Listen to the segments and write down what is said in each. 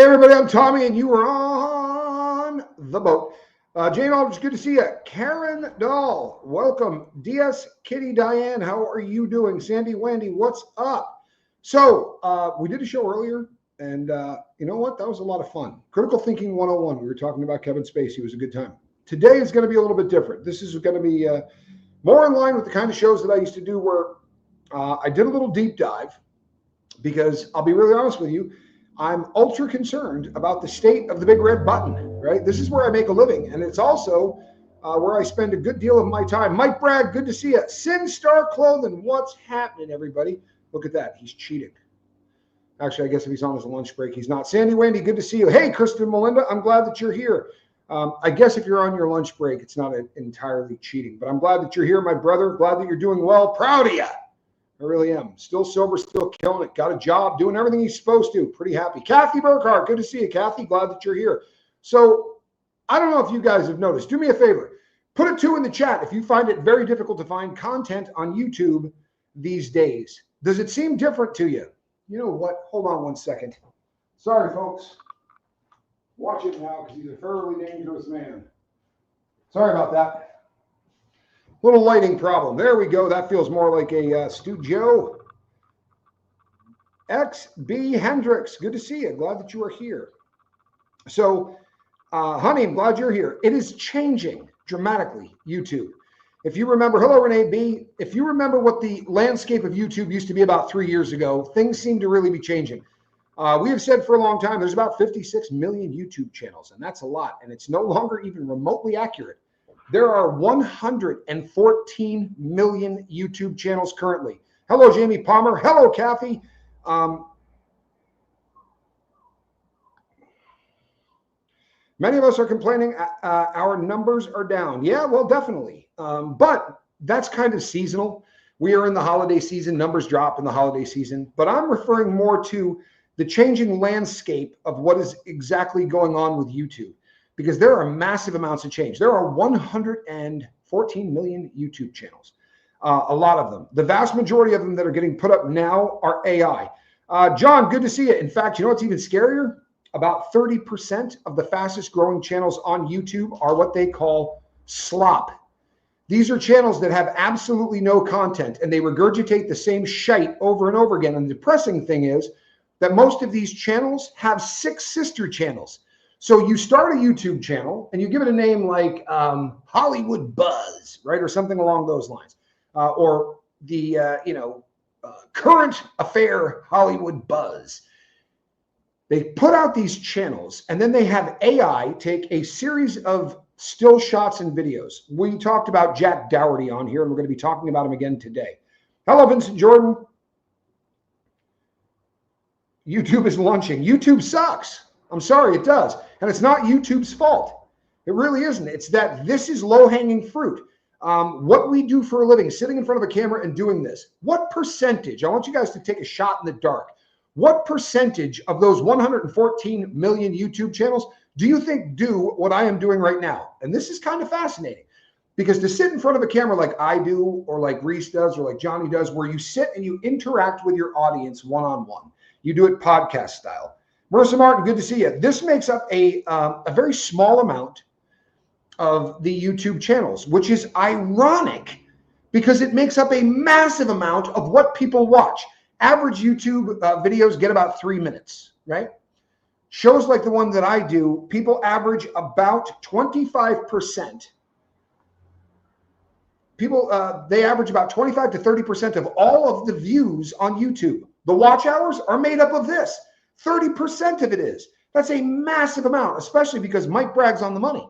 Hey everybody, I'm Tommy and you are on the boat. Jane Aldridge, good to see you. Karen Dahl, welcome. DS Kitty Diane, how are you doing? Sandy Wendy, what's up? So we did a show earlier and you know what? That was a lot of fun. Critical Thinking 101. We were talking about Kevin Spacey. It was a good time. Today is going to be a little bit different. This is going to be more in line with the kind of shows that I used to do where I did a little deep dive because I'll be really honest with you, I'm ultra concerned about the state of the big red button, right? This is where I make a living. And it's also where I spend a good deal of my time. Mike Bragg, good to see you. Sin Star Clothing, what's happening, everybody? Look at that. He's cheating. Actually, I guess if he's on his lunch break, he's not. Sandy Wendy, good to see you. Hey, Kristen Melinda, I'm glad that you're here. I guess if you're on your lunch break, it's not entirely cheating. But I'm glad that you're here, my brother. Glad that you're doing well. Proud of you. I really am. Still sober, still killing it. Got a job, doing everything he's supposed to. Pretty happy. Kathy Burkhart, good to see you, Kathy. Glad that you're here. So I don't know if you guys have noticed. Do me a favor. Put a 2 in the chat if you find it very difficult to find content on YouTube these days. Does it seem different to you? You know what? Hold on 1 second. Sorry, folks. Watch it now because he's a fairly dangerous man. Sorry about that. Little lighting problem. There we go. That feels more like a studio. XB Hendricks, good to see you. Glad that you are here. So, honey, I'm glad you're here. It is changing dramatically, YouTube. If you remember, hello, Renee B. If you remember what the landscape of YouTube used to be about 3 years ago, things seem to really be changing. We have said for a long time, there's about 56 million YouTube channels, and that's a lot. And it's no longer even remotely accurate. There are 114 million YouTube channels currently. Hello, Jamie Palmer. Hello, Kathy. Many of us are complaining our numbers are down. Yeah, well, definitely. But that's kind of seasonal. We are in the holiday season. Numbers drop in the holiday season. But I'm referring more to the changing landscape of what is exactly going on with YouTube. Because there are massive amounts of change. There are 114 million YouTube channels, a lot of them. The vast majority of them that are getting put up now are AI. John, good to see you. In fact, you know what's even scarier? About 30% of the fastest growing channels on YouTube are what they call slop. These are channels that have absolutely no content and they regurgitate the same shite over and over again. And the depressing thing is that most of these channels have 6 sister channels. So you start a YouTube channel and you give it a name like Hollywood Buzz, right? Or something along those lines. Or the, Current Affair Hollywood Buzz. They put out these channels and then they have AI take a series of still shots and videos. We talked about Jack Dougherty on here and we're going to be talking about him again today. Hello, Vincent Jordan. YouTube is launching. YouTube sucks. I'm sorry, it does. And it's not YouTube's fault. It really isn't. It's that this is low-hanging fruit. What we do for a living, sitting in front of a camera and doing this, what percentage, I want you guys to take a shot in the dark. What percentage of those 114 million YouTube channels do you think do what I am doing right now? And this is kind of fascinating because to sit in front of a camera like I do, or like Reese does, or like Johnny does, where you sit and you interact with your audience one-on-one, you do it podcast style. Marissa Martin, good to see you. This makes up a very small amount of the YouTube channels, which is ironic because it makes up a massive amount of what people watch. Average YouTube videos get about 3 minutes, right? Shows like the one that I do, people average about 25%. They average about 25 to 30% of all of the views on YouTube. The watch hours are made up of this. 30% of it is. That's a massive amount, especially because Mike Bragg's on the money.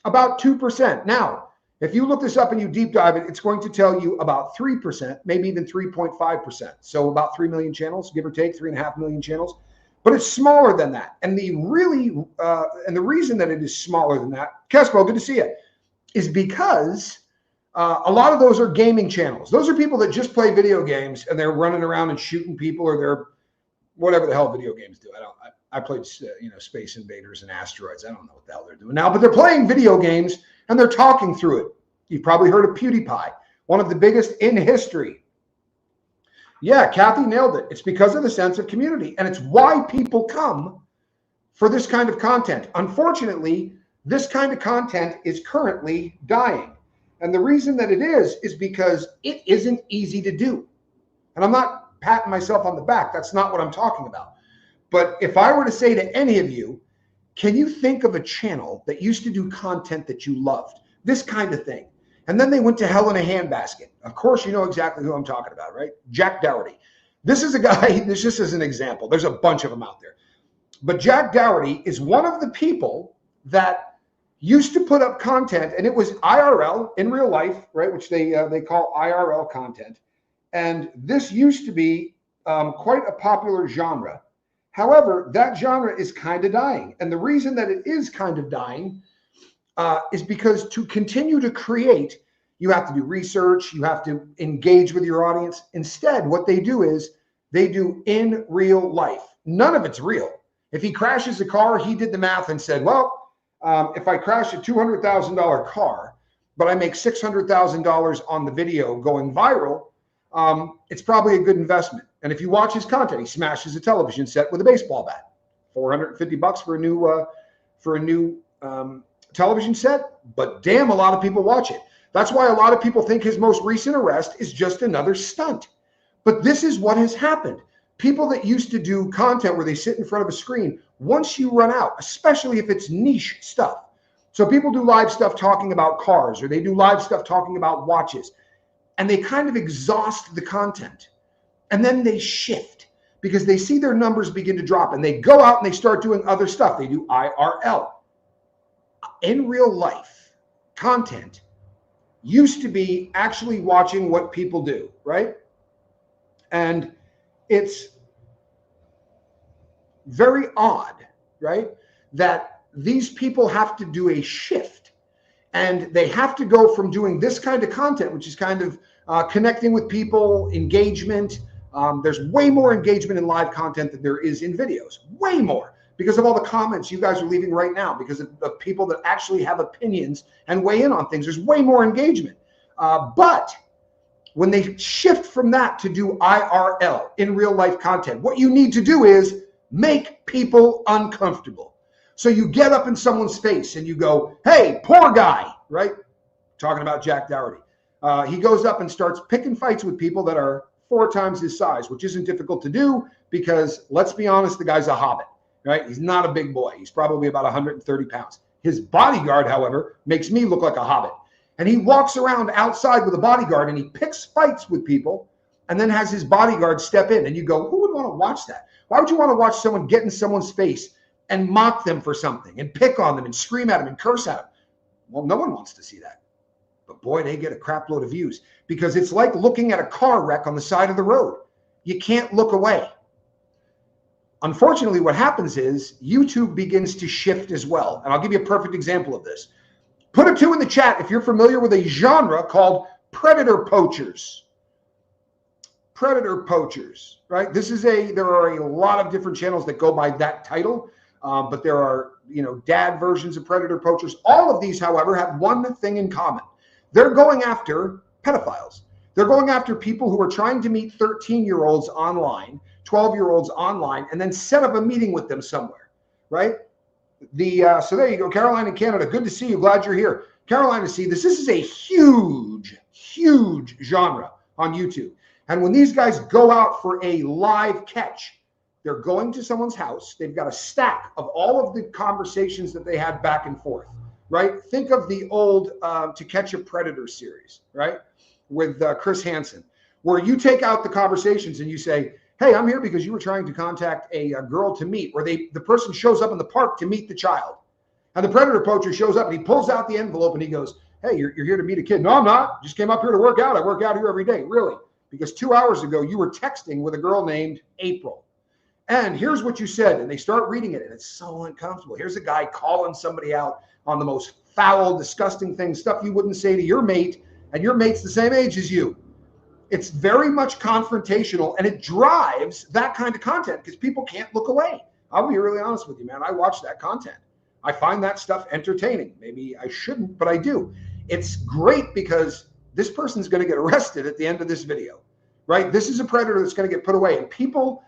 About 2%. Now, if you look this up and you deep dive it, it's going to tell you about 3%, maybe even 3.5%. So about 3 million channels, give or take 3.5 million channels. But it's smaller than that. And the reason that it is smaller than that, Kespo, good to see you, is because a lot of those are gaming channels. Those are people that just play video games and they're running around and shooting people, or they're whatever the hell video games do. I played Space Invaders and Asteroids. I don't know what the hell they're doing now, but they're playing video games and they're talking through it. You've probably heard of PewDiePie, one of the biggest in history. Yeah, Kathy nailed it. It's because of the sense of community, and it's why people come for this kind of content. Unfortunately, this kind of content is currently dying. And the reason that it is because it isn't easy to do. And I'm not patting myself on the back. That's not what I'm talking about. But if I were to say to any of you, can you think of a channel that used to do content that you loved? This kind of thing. And then they went to hell in a handbasket. Of course, you know exactly who I'm talking about, right? Jack Dougherty. This is a guy, this just as an example. There's a bunch of them out there. But Jack Dougherty is one of the people that used to put up content, and it was IRL, in real life, right? Which they call IRL content. And this used to be quite a popular genre. However, that genre is kind of dying. And the reason that it is kind of dying is because to continue to create, you have to do research, you have to engage with your audience. Instead, what they do is they do in real life. None of it's real. If he crashes a car, he did the math and said, well, if I crash a $200,000 car, but I make $600,000 on the video going viral, it's probably a good investment. And if you watch his content, he smashes a television set with a baseball bat. $450 for a new television set, but damn, a lot of people watch it. That's why a lot of people think his most recent arrest is just another stunt. But this is what has happened. People that used to do content where they sit in front of a screen, once you run out, especially if it's niche stuff. So people do live stuff talking about cars, or they do live stuff talking about watches, and they kind of exhaust the content. And then they shift because they see their numbers begin to drop, and they go out and they start doing other stuff. They do IRL. In real life, content used to be actually watching what people do, right? And it's very odd, right, that these people have to do a shift, and they have to go from doing this kind of content, which is kind of connecting with people, engagement. There's way more engagement in live content than there is in videos, way more, because of all the comments you guys are leaving right now, because of people that actually have opinions and weigh in on things. There's way more engagement. But when they shift from that to do IRL, in real life content, what you need to do is make people uncomfortable. So you get up in someone's face and you go, hey, poor guy, right? Talking about Jack Dougherty. He goes up and starts picking fights with people that are 4 times his size, which isn't difficult to do because, let's be honest, the guy's a hobbit, right? He's not a big boy. He's probably about 130 pounds. His bodyguard, however, makes me look like a hobbit. And he walks around outside with a bodyguard and he picks fights with people and then has his bodyguard step in. And you go, who would want to watch that? Why would you want to watch someone get in someone's face and mock them for something and pick on them and scream at them and curse at them? Well, no one wants to see that. But boy, they get a crap load of views because it's like looking at a car wreck on the side of the road. You can't look away. Unfortunately, what happens is YouTube begins to shift as well. And I'll give you a perfect example of this. Put a 2 in the chat if you're familiar with a genre called predator poachers. Predator poachers, right? There are a lot of different channels that go by that title, but there are, dad versions of predator poachers. All of these, however, have one thing in common. They're going after pedophiles. They're going after people who are trying to meet 13-year-olds online, 12-year-olds online, and then set up a meeting with them somewhere, right? So there you go, Caroline in Canada. Good to see you. Glad you're here. Caroline, see this. This is a huge, huge genre on YouTube. And when these guys go out for a live catch, they're going to someone's house. They've got a stack of all of the conversations that they had back and forth, right? Think of the old To Catch a Predator series, right? With Chris Hansen, where you take out the conversations and you say, hey, I'm here because you were trying to contact a girl to meet, or the person shows up in the park to meet the child. And the predator poacher shows up and he pulls out the envelope and he goes, hey, you're here to meet a kid. No, I'm not. Just came up here to work out. I work out here every day. Really? Because 2 hours ago, you were texting with a girl named April. And here's what you said. And they start reading it and it's so uncomfortable. Here's a guy calling somebody out on the most foul, disgusting things, stuff you wouldn't say to your mate, and your mate's the same age as you. It's very much confrontational, and it drives that kind of content because people can't look away. I'll be really honest with you, man. I watch that content. I find that stuff entertaining. Maybe I shouldn't, but I do. It's great because this person's going to get arrested at the end of this video, right? This is a predator that's going to get put away, and people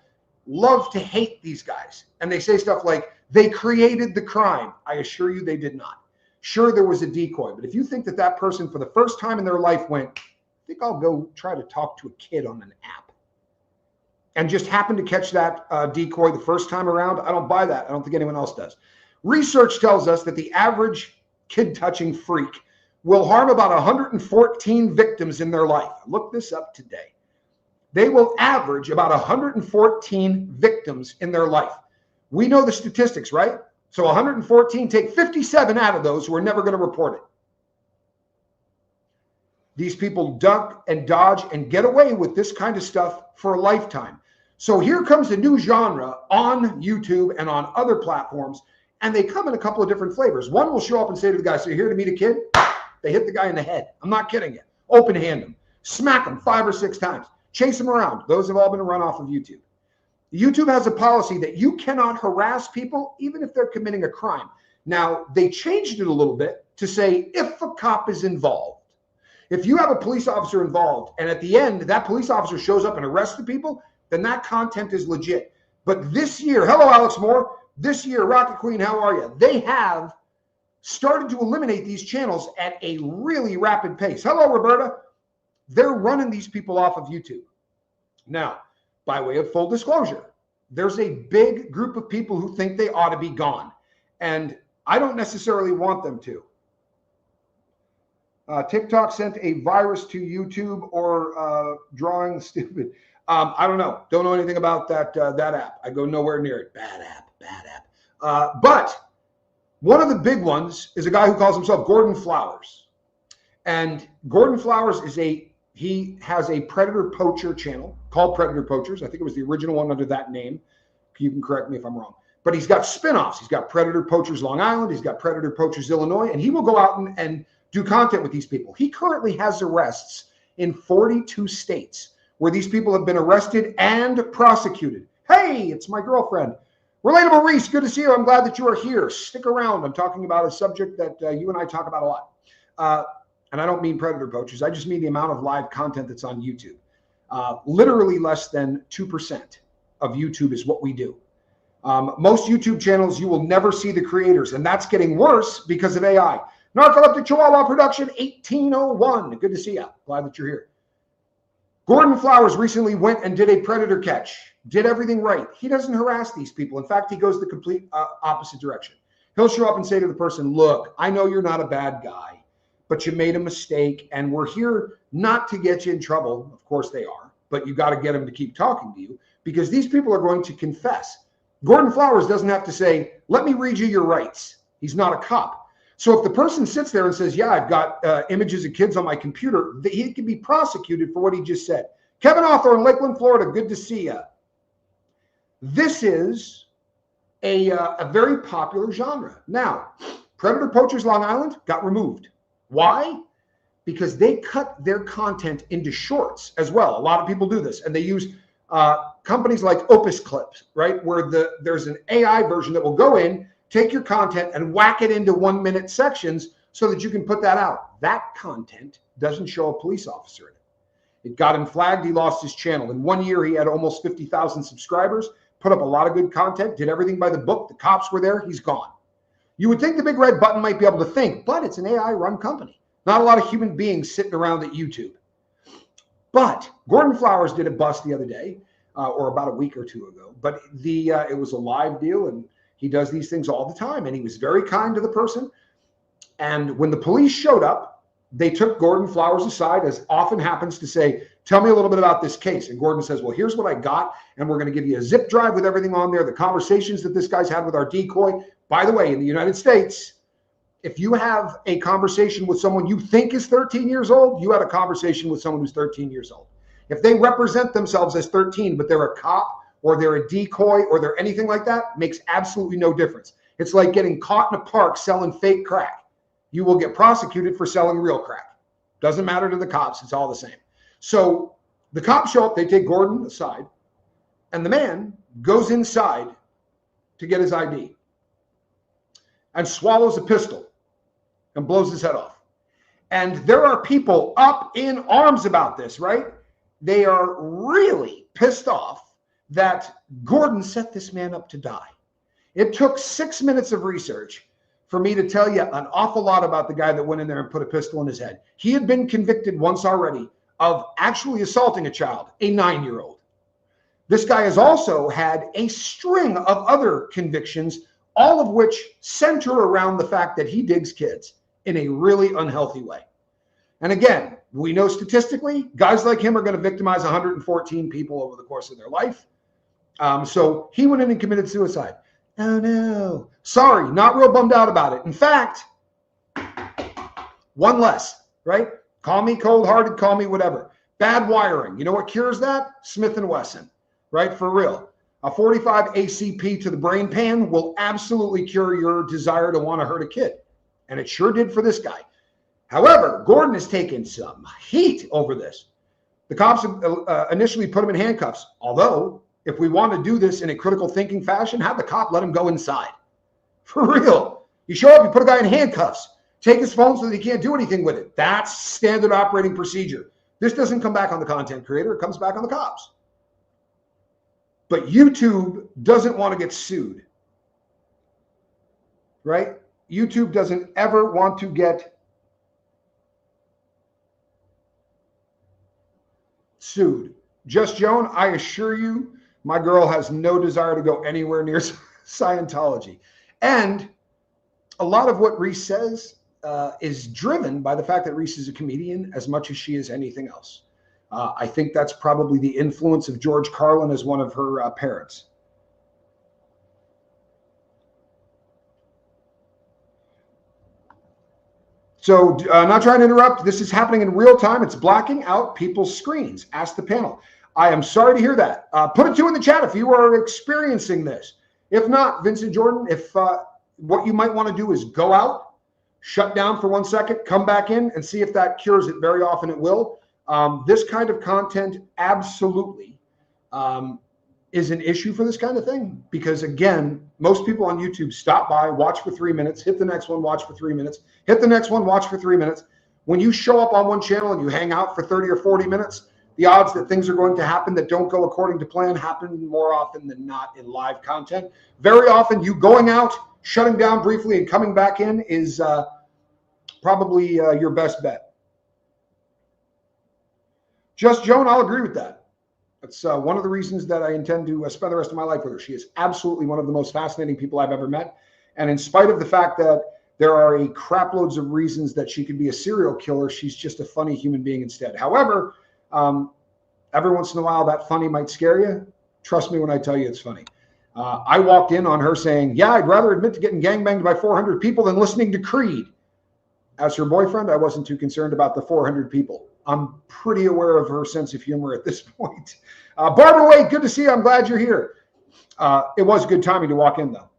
love to hate these guys. And they say stuff like, They created the crime. I assure you they did not. Sure, there was a decoy, but if you think that that person for the first time in their life went, I think I'll go try to talk to a kid on an app, and just happened to catch that decoy the first time around, I don't buy that. I don't think anyone else does. Research tells us that the average kid-touching freak will harm about 114 victims in their life. I looked this up today. They will average about 114 victims in their life. We know the statistics, right? So 114, take 57 out of those who are never going to report it. These people duck and dodge and get away with this kind of stuff for a lifetime. So here comes a new genre on YouTube and on other platforms, and they come in a couple of different flavors. One will show up and say to the guy, so you're here to meet a kid? They hit the guy in the head. I'm not kidding you. Open hand him. Smack him 5 or 6 times. Chase him around. Those have all been run off of YouTube. YouTube has a policy that you cannot harass people even if they're committing a crime. Now, they changed it a little bit to say if a cop is involved. If you have a police officer involved and at the end that police officer shows up and arrests the people, then that content is legit. But this year, hello, Alex Moore. This year, Rocket Queen, how are you? They have started to eliminate these channels at a really rapid pace. Hello, Roberta. They're running these people off of YouTube. Now, by way of full disclosure, there's a big group of people who think they ought to be gone. And I don't necessarily want them to. TikTok sent a virus to YouTube or drawing stupid. I don't know. Don't know anything about that app. I go nowhere near it. Bad app. But one of the big ones is a guy who calls himself Gordon Flowers. And Gordon Flowers he has a predator poacher channel called Predator Poachers. I think it was the original one under that name. You can correct me if I'm wrong. But he's got spinoffs. He's got Predator Poachers Long Island. He's got Predator Poachers Illinois. And he will go out and do content with these people. He currently has arrests in 42 states where these people have been arrested and prosecuted. Hey, it's my girlfriend. Relatable Reese, good to see you. I'm glad that you are here. Stick around. I'm talking about a subject that you and I talk about a lot. And I don't mean predator poachers. I just mean the amount of live content that's on YouTube. Literally less than 2% of YouTube is what we do. Most YouTube channels, you will never see the creators, and that's getting worse because of AI. Narcoleptic Chihuahua Production 1801. Good to see you. Glad that you're here. Gordon Flowers recently went and did a predator catch. Did everything right. He doesn't harass these people. In fact, he goes the complete opposite direction. He'll show up and say to the person, look, I know you're not a bad guy, but you made a mistake, and we're here not to get you in trouble. Of course they are, but you got to get them to keep talking to you because these people are going to confess. Gordon Flowers doesn't have to say, let me read you your rights. He's not a cop. So if the person sits there and says, yeah, I've got images of kids on my computer, he can be prosecuted for what he just said. Kevin Arthur in Lakeland, Florida, good to see you. This is a very popular genre. Now, Predator Poachers Long Island got removed. Why? Because they cut their content into shorts as well. A lot of people do this, and they use companies like Opus Clips, right, where there's an AI version that will go in, take your content and whack it into 1-minute sections so that you can put that out. That content doesn't show a police officer in it. It got him flagged. He lost his channel. In 1 year, he had almost 50,000 subscribers, put up a lot of good content, did everything by the book. The cops were there. He's gone. You would think the big red button might be able to think, but it's an AI-run company. Not a lot of human beings sitting around at YouTube. But Gordon Flowers did a bust the other day, or about a week or two ago. But it was a live deal, and he does these things all the time. And he was very kind to the person. And when the police showed up, they took Gordon Flowers aside, as often happens, to say, tell me a little bit about this case. And Gordon says, well, here's what I got. And we're going to give you a zip drive with everything on there, the conversations that this guy's had with our decoy. By the way, in the United States, if you have a conversation with someone you think is 13 years old, you had a conversation with someone who's 13 years old. If they represent themselves as 13, but they're a cop or they're a decoy or they're anything like that, makes absolutely no difference. It's like getting caught in a park selling fake crack. You will get prosecuted for selling real crack. Doesn't matter to the cops. It's all the same. So the cops show up, they take Gordon aside, and the man goes inside to get his ID and swallows a pistol and blows his head off. And there are people up in arms about this, right? They are really pissed off that Gordon set this man up to die. It took 6 minutes of research for me to tell you an awful lot about the guy that went in there and put a pistol in his head. He had been convicted once already of actually assaulting a child, a 9-year-old. This guy has also had a string of other convictions, all of which center around the fact that he digs kids in a really unhealthy way. And again, we know statistically, guys like him are going to victimize 114 people over the course of their life. So he went in and committed suicide. Oh no, sorry, not real bummed out about it. In fact, one less, right? Call me cold-hearted, call me whatever. Bad wiring. You know what cures that? Smith & Wesson, right? For real. A 45 ACP to the brain pan will absolutely cure your desire to want to hurt a kid. And it sure did for this guy. However, Gordon has taken some heat over this. The cops initially put him in handcuffs, although if we want to do this in a critical thinking fashion, have the cop let him go inside. For real. You show up, you put a guy in handcuffs, take his phone so that he can't do anything with it. That's standard operating procedure. This doesn't come back on the content creator, it comes back on the cops. But YouTube doesn't want to get sued, right? YouTube doesn't ever want to get sued. Just Joan, I assure you, my girl has no desire to go anywhere near Scientology. And a lot of what Reese says is driven by the fact that Reese is a comedian as much as she is anything else. I think that's probably the influence of George Carlin as one of her parents. So not trying to interrupt. This is happening in real time. It's blocking out people's screens. Ask the panel. I am sorry to hear that. Put a 2 in the chat if you are experiencing this. If not, Vincent Jordan, if what you might want to do is go out, shut down for 1 second, come back in and see if that cures it. Very often it will. This kind of content absolutely is an issue for this kind of thing. Because again, most people on YouTube stop by, watch for 3 minutes, hit the next one, watch for 3 minutes, hit the next one, watch for 3 minutes. When you show up on one channel and you hang out for 30 or 40 minutes, the odds that things are going to happen that don't go according to plan happen more often than not in live content. Very often you going out, shutting down briefly and coming back in is probably your best bet. Just Joan, I'll agree with that. That's one of the reasons that I intend to spend the rest of my life with her. She is absolutely one of the most fascinating people I've ever met. And in spite of the fact that there are a crap loads of reasons that she could be a serial killer, she's just a funny human being instead. However, every once in a while that funny might scare you. Trust me when I tell you it's funny. I walked in on her saying, yeah, I'd rather admit to getting gangbanged by 400 people than listening to Creed. As her boyfriend, I wasn't too concerned about the 400 people. I'm pretty aware of her sense of humor at this point. Barbara Wade, good to see you. I'm glad you're here. It was good timing to walk in, though.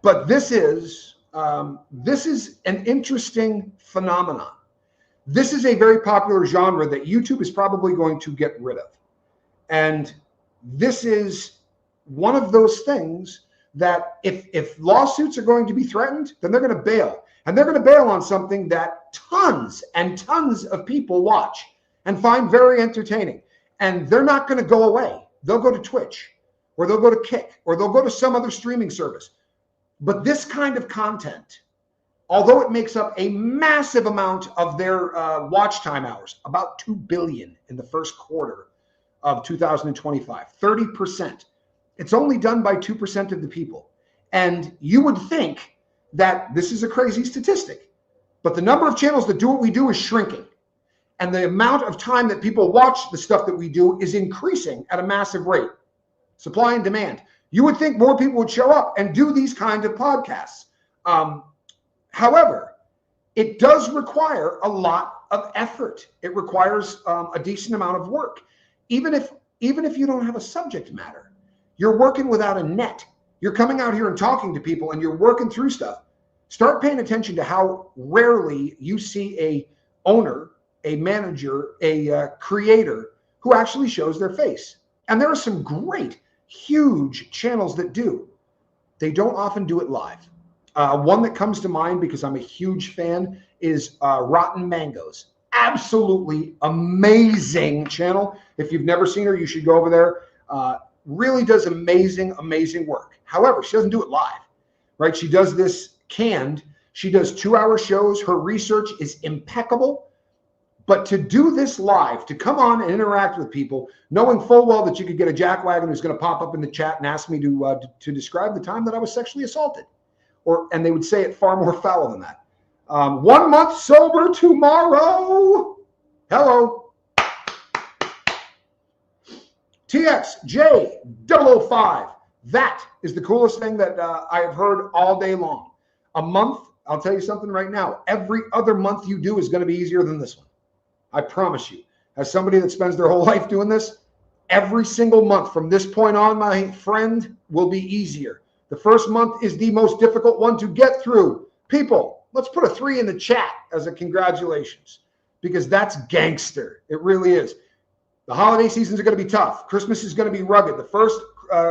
But this is an interesting phenomenon. This is a very popular genre that YouTube is probably going to get rid of. And this is one of those things that if lawsuits are going to be threatened, then they're going to bail. And they're going to bail on something that tons and tons of people watch and find very entertaining. And they're not going to go away. They'll go to Twitch, or they'll go to Kick, or they'll go to some other streaming service. But this kind of content, although it makes up a massive amount of their watch time hours, about 2 billion in the first quarter of 2025, 30%. It's only done by 2% of the people. And you would think that this is a crazy statistic, but the number of channels that do what we do is shrinking. And the amount of time that people watch the stuff that we do is increasing at a massive rate. Supply and demand. You would think more people would show up and do these kinds of podcasts. However, it does require a lot of effort. It requires a decent amount of work. Even if you don't have a subject matter, you're working without a net. You're coming out here and talking to people and you're working through stuff. Start paying attention to how rarely you see a owner, a manager, a creator who actually shows their face. And there are some great, huge channels that do. They don't often do it live. One that comes to mind because I'm a huge fan is Rotten Mangoes. Absolutely amazing channel. If you've never seen her, you should go over there. really does amazing, amazing work. However, she doesn't do it live, right? She does this canned. She does 2-hour shows. Her research is impeccable. But to do this live, to come on and interact with people, knowing full well that you could get a jackwagon who's going to pop up in the chat and ask me to describe the time that I was sexually assaulted, and they would say it far more foul than that. 1 month sober tomorrow. Hello. TXJ005. That is the coolest thing that I have heard all day long. A month, I'll tell you something right now. Every other month you do is going to be easier than this one. I promise you. As somebody that spends their whole life doing this, every single month from this point on, my friend, will be easier. The first month is the most difficult one to get through. People, let's put a 3 in the chat as a congratulations, because that's gangster. It really is. The holiday seasons are going to be tough. Christmas is going to be rugged. The first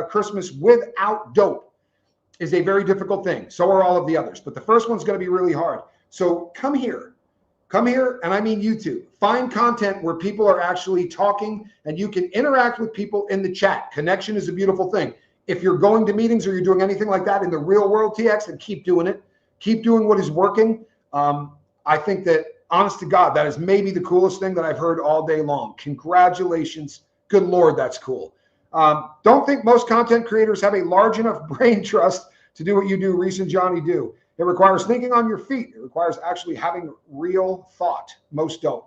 Christmas without dope is a very difficult thing. So are all of the others. But the first one's going to be really hard. So come here. Come here, and I mean YouTube. Find content where people are actually talking and you can interact with people in the chat. Connection is a beautiful thing. If you're going to meetings or you're doing anything like that in the real world, TX, then keep doing it. Keep doing what is working. I think that, honest to God, that is maybe the coolest thing that I've heard all day long. Congratulations. Good Lord, that's cool. Don't think most content creators have a large enough brain trust to do what you do, Reese and Johnny do. It requires thinking on your feet. It requires actually having real thought. Most don't.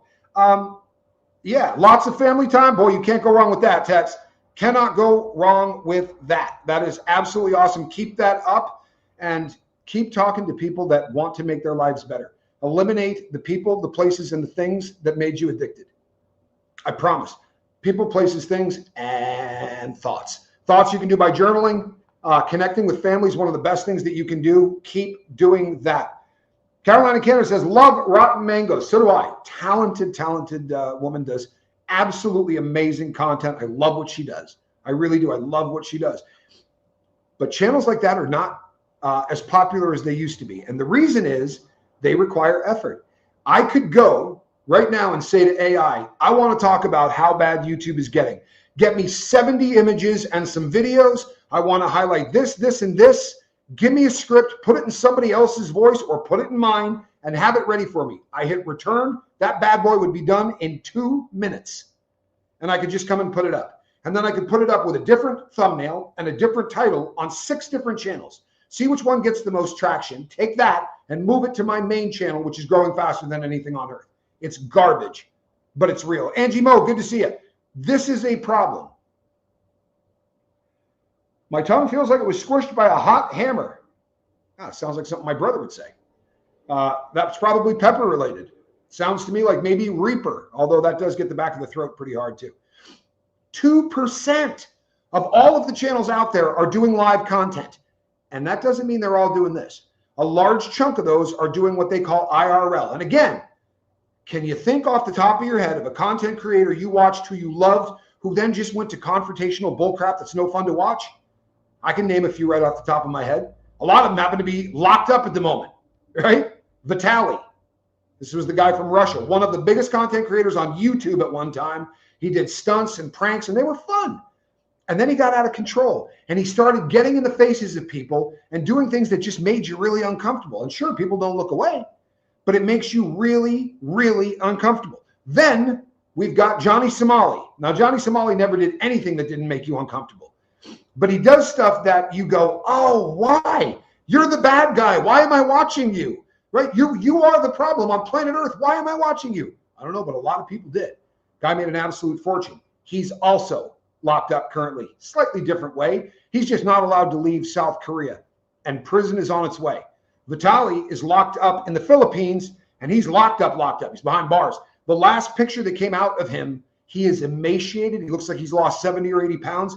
Yeah, lots of family time. Boy, you can't go wrong with that, Tex. Cannot go wrong with that. That is absolutely awesome. Keep that up and keep talking to people that want to make their lives better. Eliminate the people, the places, and the things that made you addicted. I promise. People, places, things, and thoughts. Thoughts you can do by journaling. Connecting with family is one of the best things that you can do. Keep doing that. Carolina Cantor says, love rotten mangoes. So do I. Talented woman, does absolutely amazing content. I love what she does. I really do. I love what she does. But channels like that are not as popular as they used to be. And the reason is they require effort. I could go right now and say to AI, I want to talk about how bad YouTube is getting. Get me 70 images and some videos. I want to highlight this, this, and this. Give me a script, put it in somebody else's voice or put it in mine and have it ready for me. I hit return. That bad boy would be done in 2 minutes. And I could just come and put it up. And then I could put it up with a different thumbnail and a different title on 6 different channels. See which one gets the most traction. Take that and move it to my main channel, which is growing faster than anything on earth. It's garbage, but it's real. Angie Mo, good to see you. This is a problem. My tongue feels like it was squished by a hot hammer. Sounds like something my brother would say. That's probably pepper related. Sounds to me like maybe Reaper, although that does get the back of the throat pretty hard too. 2% of all of the channels out there are doing live content. And that doesn't mean they're all doing this. A large chunk of those are doing what they call IRL. And again, can you think off the top of your head of a content creator you watched who you loved, who then just went to confrontational bullcrap that's no fun to watch? I can name a few right off the top of my head. A lot of them happen to be locked up at the moment, right? Vitaly. This was the guy from Russia, one of the biggest content creators on YouTube at one time. He did stunts and pranks, and they were fun. And then he got out of control, and he started getting in the faces of people and doing things that just made you really uncomfortable. And sure, people don't look away, but it makes you really, really uncomfortable. Then we've got Johnny Somali. Now, Johnny Somali never did anything that didn't make you uncomfortable. But he does stuff that you go, oh, why? You're the bad guy. Why am I watching you? Right? You are the problem on planet Earth. Why am I watching you? I don't know, but a lot of people did. Guy made an absolute fortune. He's also locked up currently. Slightly different way. He's just not allowed to leave South Korea. And prison is on its way. Vitaly is locked up in the Philippines, and he's locked up. He's behind bars. The last picture that came out of him, he is emaciated. He looks like he's lost 70 or 80 pounds.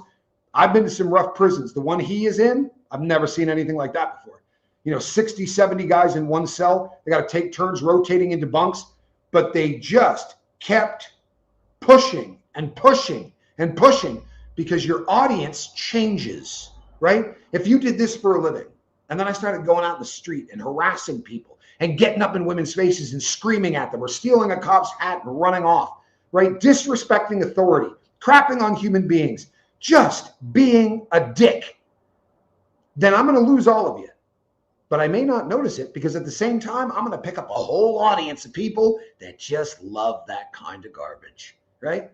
I've been to some rough prisons. The one he is in, I've never seen anything like that before. 60, 70 guys in one cell. They got to take turns rotating into bunks, but they just kept pushing and pushing and pushing because your audience changes, right? If you did this for a living, and then I started going out in the street and harassing people and getting up in women's faces and screaming at them or stealing a cop's hat and running off, right? Disrespecting authority, crapping on human beings, just being a dick, then I'm going to lose all of you. But I may not notice it because at the same time, I'm going to pick up a whole audience of people that just love that kind of garbage, right?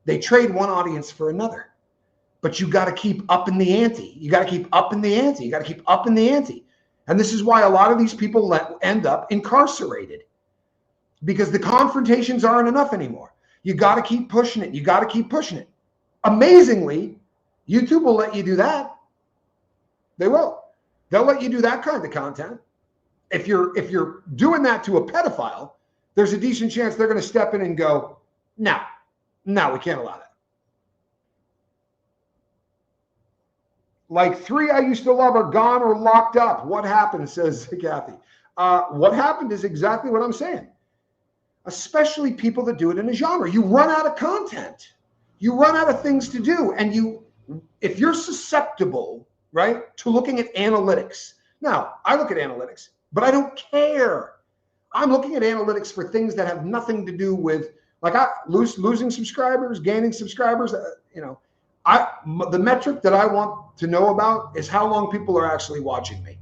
They trade one audience for another, but you got to keep upping the ante. You got to keep upping the ante. You got to keep upping the ante. And this is why a lot of these people end up incarcerated, because the confrontations aren't enough anymore. You got to keep pushing it. You got to keep pushing it. Amazingly, YouTube will let you do that. They will. They'll let you do that kind of content. If you're doing that to a pedophile, there's a decent chance they're going to step in and go, no, we can't allow that. Like 3 I used to love are gone or locked up. What happened, says Kathy. What happened is exactly what I'm saying. Especially people that do it in a genre. You run out of content. You run out of things to do. And if you're susceptible, right, to looking at analytics. Now, I look at analytics, but I don't care. I'm looking at analytics for things that have nothing to do with, like, losing subscribers, gaining subscribers. The metric that I want to know about is how long people are actually watching me,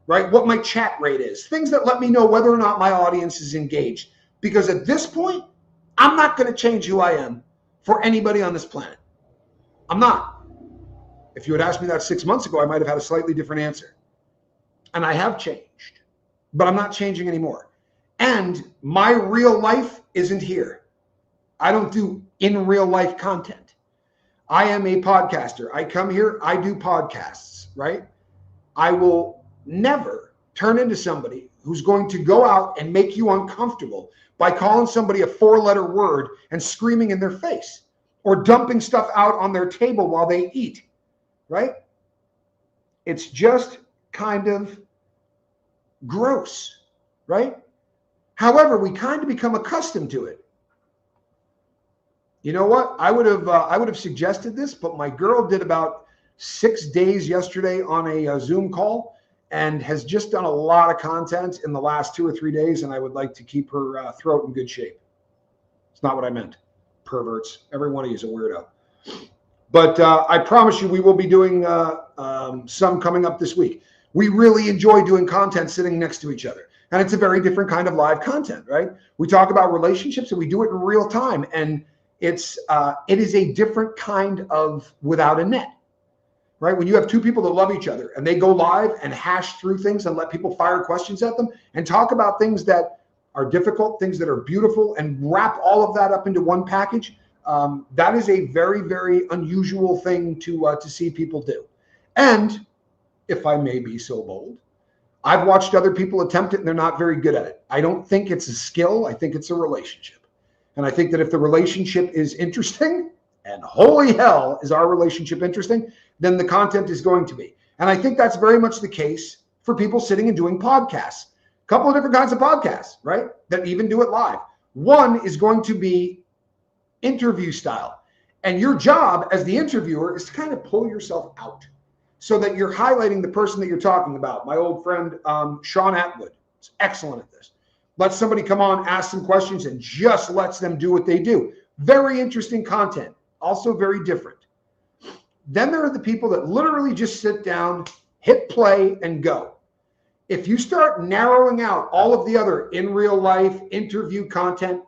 right? What my chat rate is. Things that let me know whether or not my audience is engaged. Because at this point, I'm not going to change who I am for anybody on this planet. I'm not. If you had asked me that 6 months ago, I might have had a slightly different answer. And I have changed, but I'm not changing anymore. And my real life isn't here. I don't do in real life content. I am a podcaster. I come here, I do podcasts, right? I will never turn into somebody who's going to go out and make you uncomfortable by calling somebody a 4-letter word and screaming in their face or dumping stuff out on their table while they eat. Right? It's just kind of gross, right? However, we kind of become accustomed to it. You know what? I would have suggested this, but my girl did about 6 days yesterday on a Zoom call and has just done a lot of content in the last 2 or 3 days, and I would like to keep her throat in good shape. It's not what I meant. Perverts. Every one of you is a weirdo. But I promise you, we will be doing some coming up this week. We really enjoy doing content sitting next to each other. And it's a very different kind of live content, right? We talk about relationships and we do it in real time. And it is a different kind of without a net, right? When you have two people that love each other and they go live and hash through things and let people fire questions at them and talk about things that are difficult, things that are beautiful, and wrap all of that up into one package. That is a very, very unusual thing to see people do. And if I may be so bold, I've watched other people attempt it and they're not very good at it. I don't think it's a skill. I think it's a relationship. And I think that if the relationship is interesting, and holy hell is our relationship interesting, then the content is going to be. And I think that's very much the case for people sitting and doing podcasts. A couple of different kinds of podcasts, right? That even do it live. One is going to be interview style. And your job as the interviewer is to kind of pull yourself out so that you're highlighting the person that you're talking about. My old friend, Sean Atwood, is excellent at this. Lets somebody come on, ask some questions, and just lets them do what they do. Very interesting content, also very different. Then there are the people that literally just sit down, hit play, and go. If you start narrowing out all of the other in real life interview content,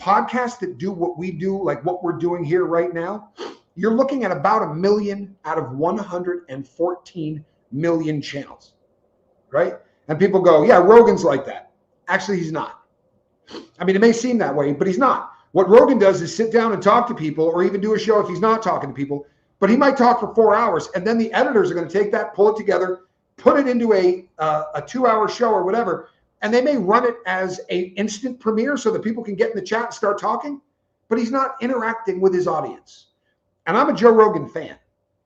podcasts that do what we do, like what we're doing here right now, you're looking at about 1 million out of 114 million channels, right? And people go, yeah, Rogan's like that. Actually, he's not. I mean, it may seem that way, but he's not. What Rogan does is sit down and talk to people, or even do a show if he's not talking to people, but he might talk for 4 hours, and then the editors are going to take that, pull it together, put it into a 2-hour show or whatever, and they may run it as an instant premiere so that people can get in the chat and start talking, but he's not interacting with his audience. And I'm a Joe Rogan fan.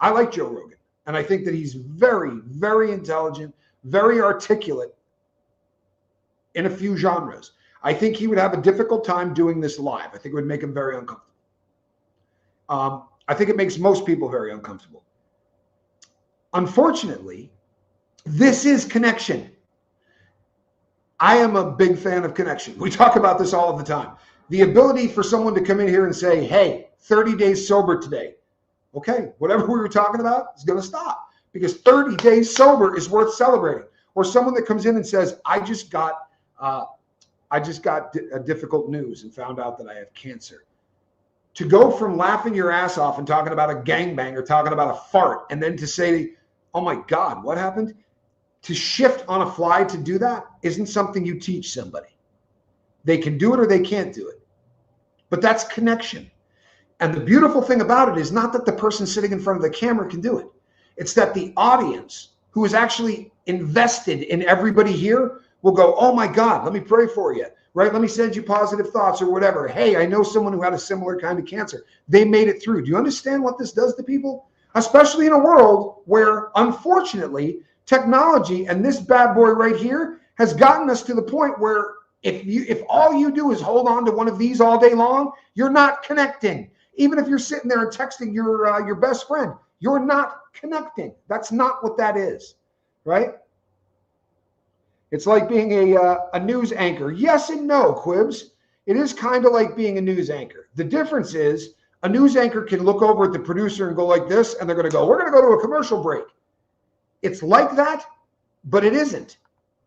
I like Joe Rogan, and I think that he's very, very intelligent, very articulate in a few genres. I think he would have a difficult time doing this live. I think it would make him very uncomfortable. I think it makes most people very uncomfortable. Unfortunately, this is connection. I am a big fan of connection. We talk about this all of the time. The ability for someone to come in here and say, hey, 30 days sober today. Okay, whatever we were talking about is going to stop, because 30 days sober is worth celebrating. Or someone that comes in and says, I just got difficult news and found out that I have cancer. To go from laughing your ass off and talking about a gangbang or talking about a fart, and then to say, oh my God, what happened? To shift on a fly to do that isn't something you teach somebody. They can do it or they can't do it. But that's connection. And the beautiful thing about it is not that the person sitting in front of the camera can do it. It's that the audience who is actually invested in everybody here will go, oh my God, let me pray for you, right? Let me send you positive thoughts or whatever. Hey, I know someone who had a similar kind of cancer. They made it through. Do you understand what this does to people? Especially in a world where, unfortunately, technology and this bad boy right here has gotten us to the point where if all you do is hold on to one of these all day long, you're not connecting. Even if you're sitting there and texting your best friend, you're not connecting. That's not what that is, right? It's like being a news anchor. Yes and no, Quibs. It is kind of like being a news anchor. The difference is a news anchor can look over at the producer and go like this, and they're going to go, we're going to go to a commercial break. It's like that, but it isn't.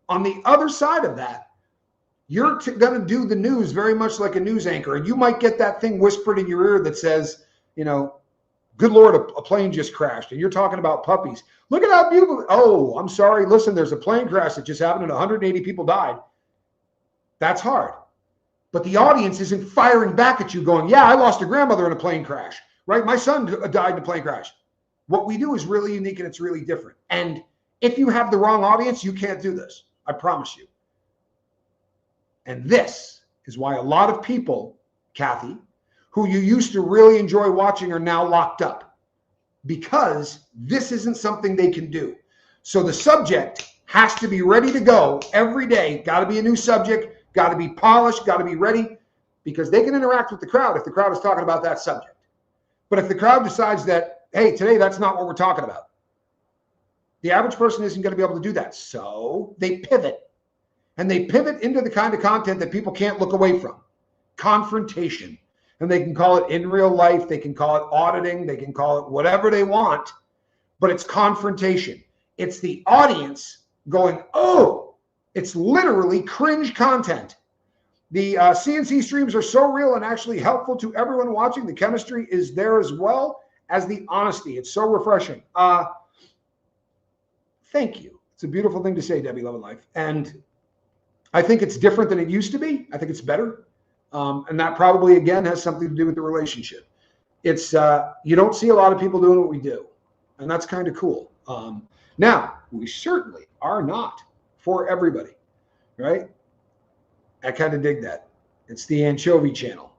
On the other side of that, you're going to do the news very much like a news anchor, and you might get that thing whispered in your ear that says, you know, good Lord, a plane just crashed, and you're talking about puppies. Look at how beautiful. Oh, I'm sorry. Listen, there's a plane crash that just happened and 180 people died. That's hard. But the audience isn't firing back at you going, yeah, I lost a grandmother in a plane crash, right? My son died in a plane crash. What we do is really unique and it's really different. And if you have the wrong audience, you can't do this. I promise you. And this is why a lot of people, Kathy, who you used to really enjoy watching are now locked up, because this isn't something they can do. So the subject has to be ready to go every day. Got to be a new subject, got to be polished, got to be ready, because they can interact with the crowd if the crowd is talking about that subject. But if the crowd decides that, hey, today that's not what we're talking about, the average person isn't going to be able to do that. So they pivot. And they pivot into the kind of content that people can't look away from. Confrontation. And they can call it in real life. They can call it auditing. They can call it whatever they want. But it's confrontation. It's the audience going, oh, it's literally cringe content. The CNC streams are so real and actually helpful to everyone watching. The chemistry is there as well as the honesty. It's so refreshing. Thank you. It's a beautiful thing to say, Debbie Love and Life. And I think it's different than it used to be. I think it's better. And that probably, again, has something to do with the relationship. It's you don't see a lot of people doing what we do. And that's kind of cool. Now, we certainly are not for everybody, right? I kind of dig that. It's the anchovy channel.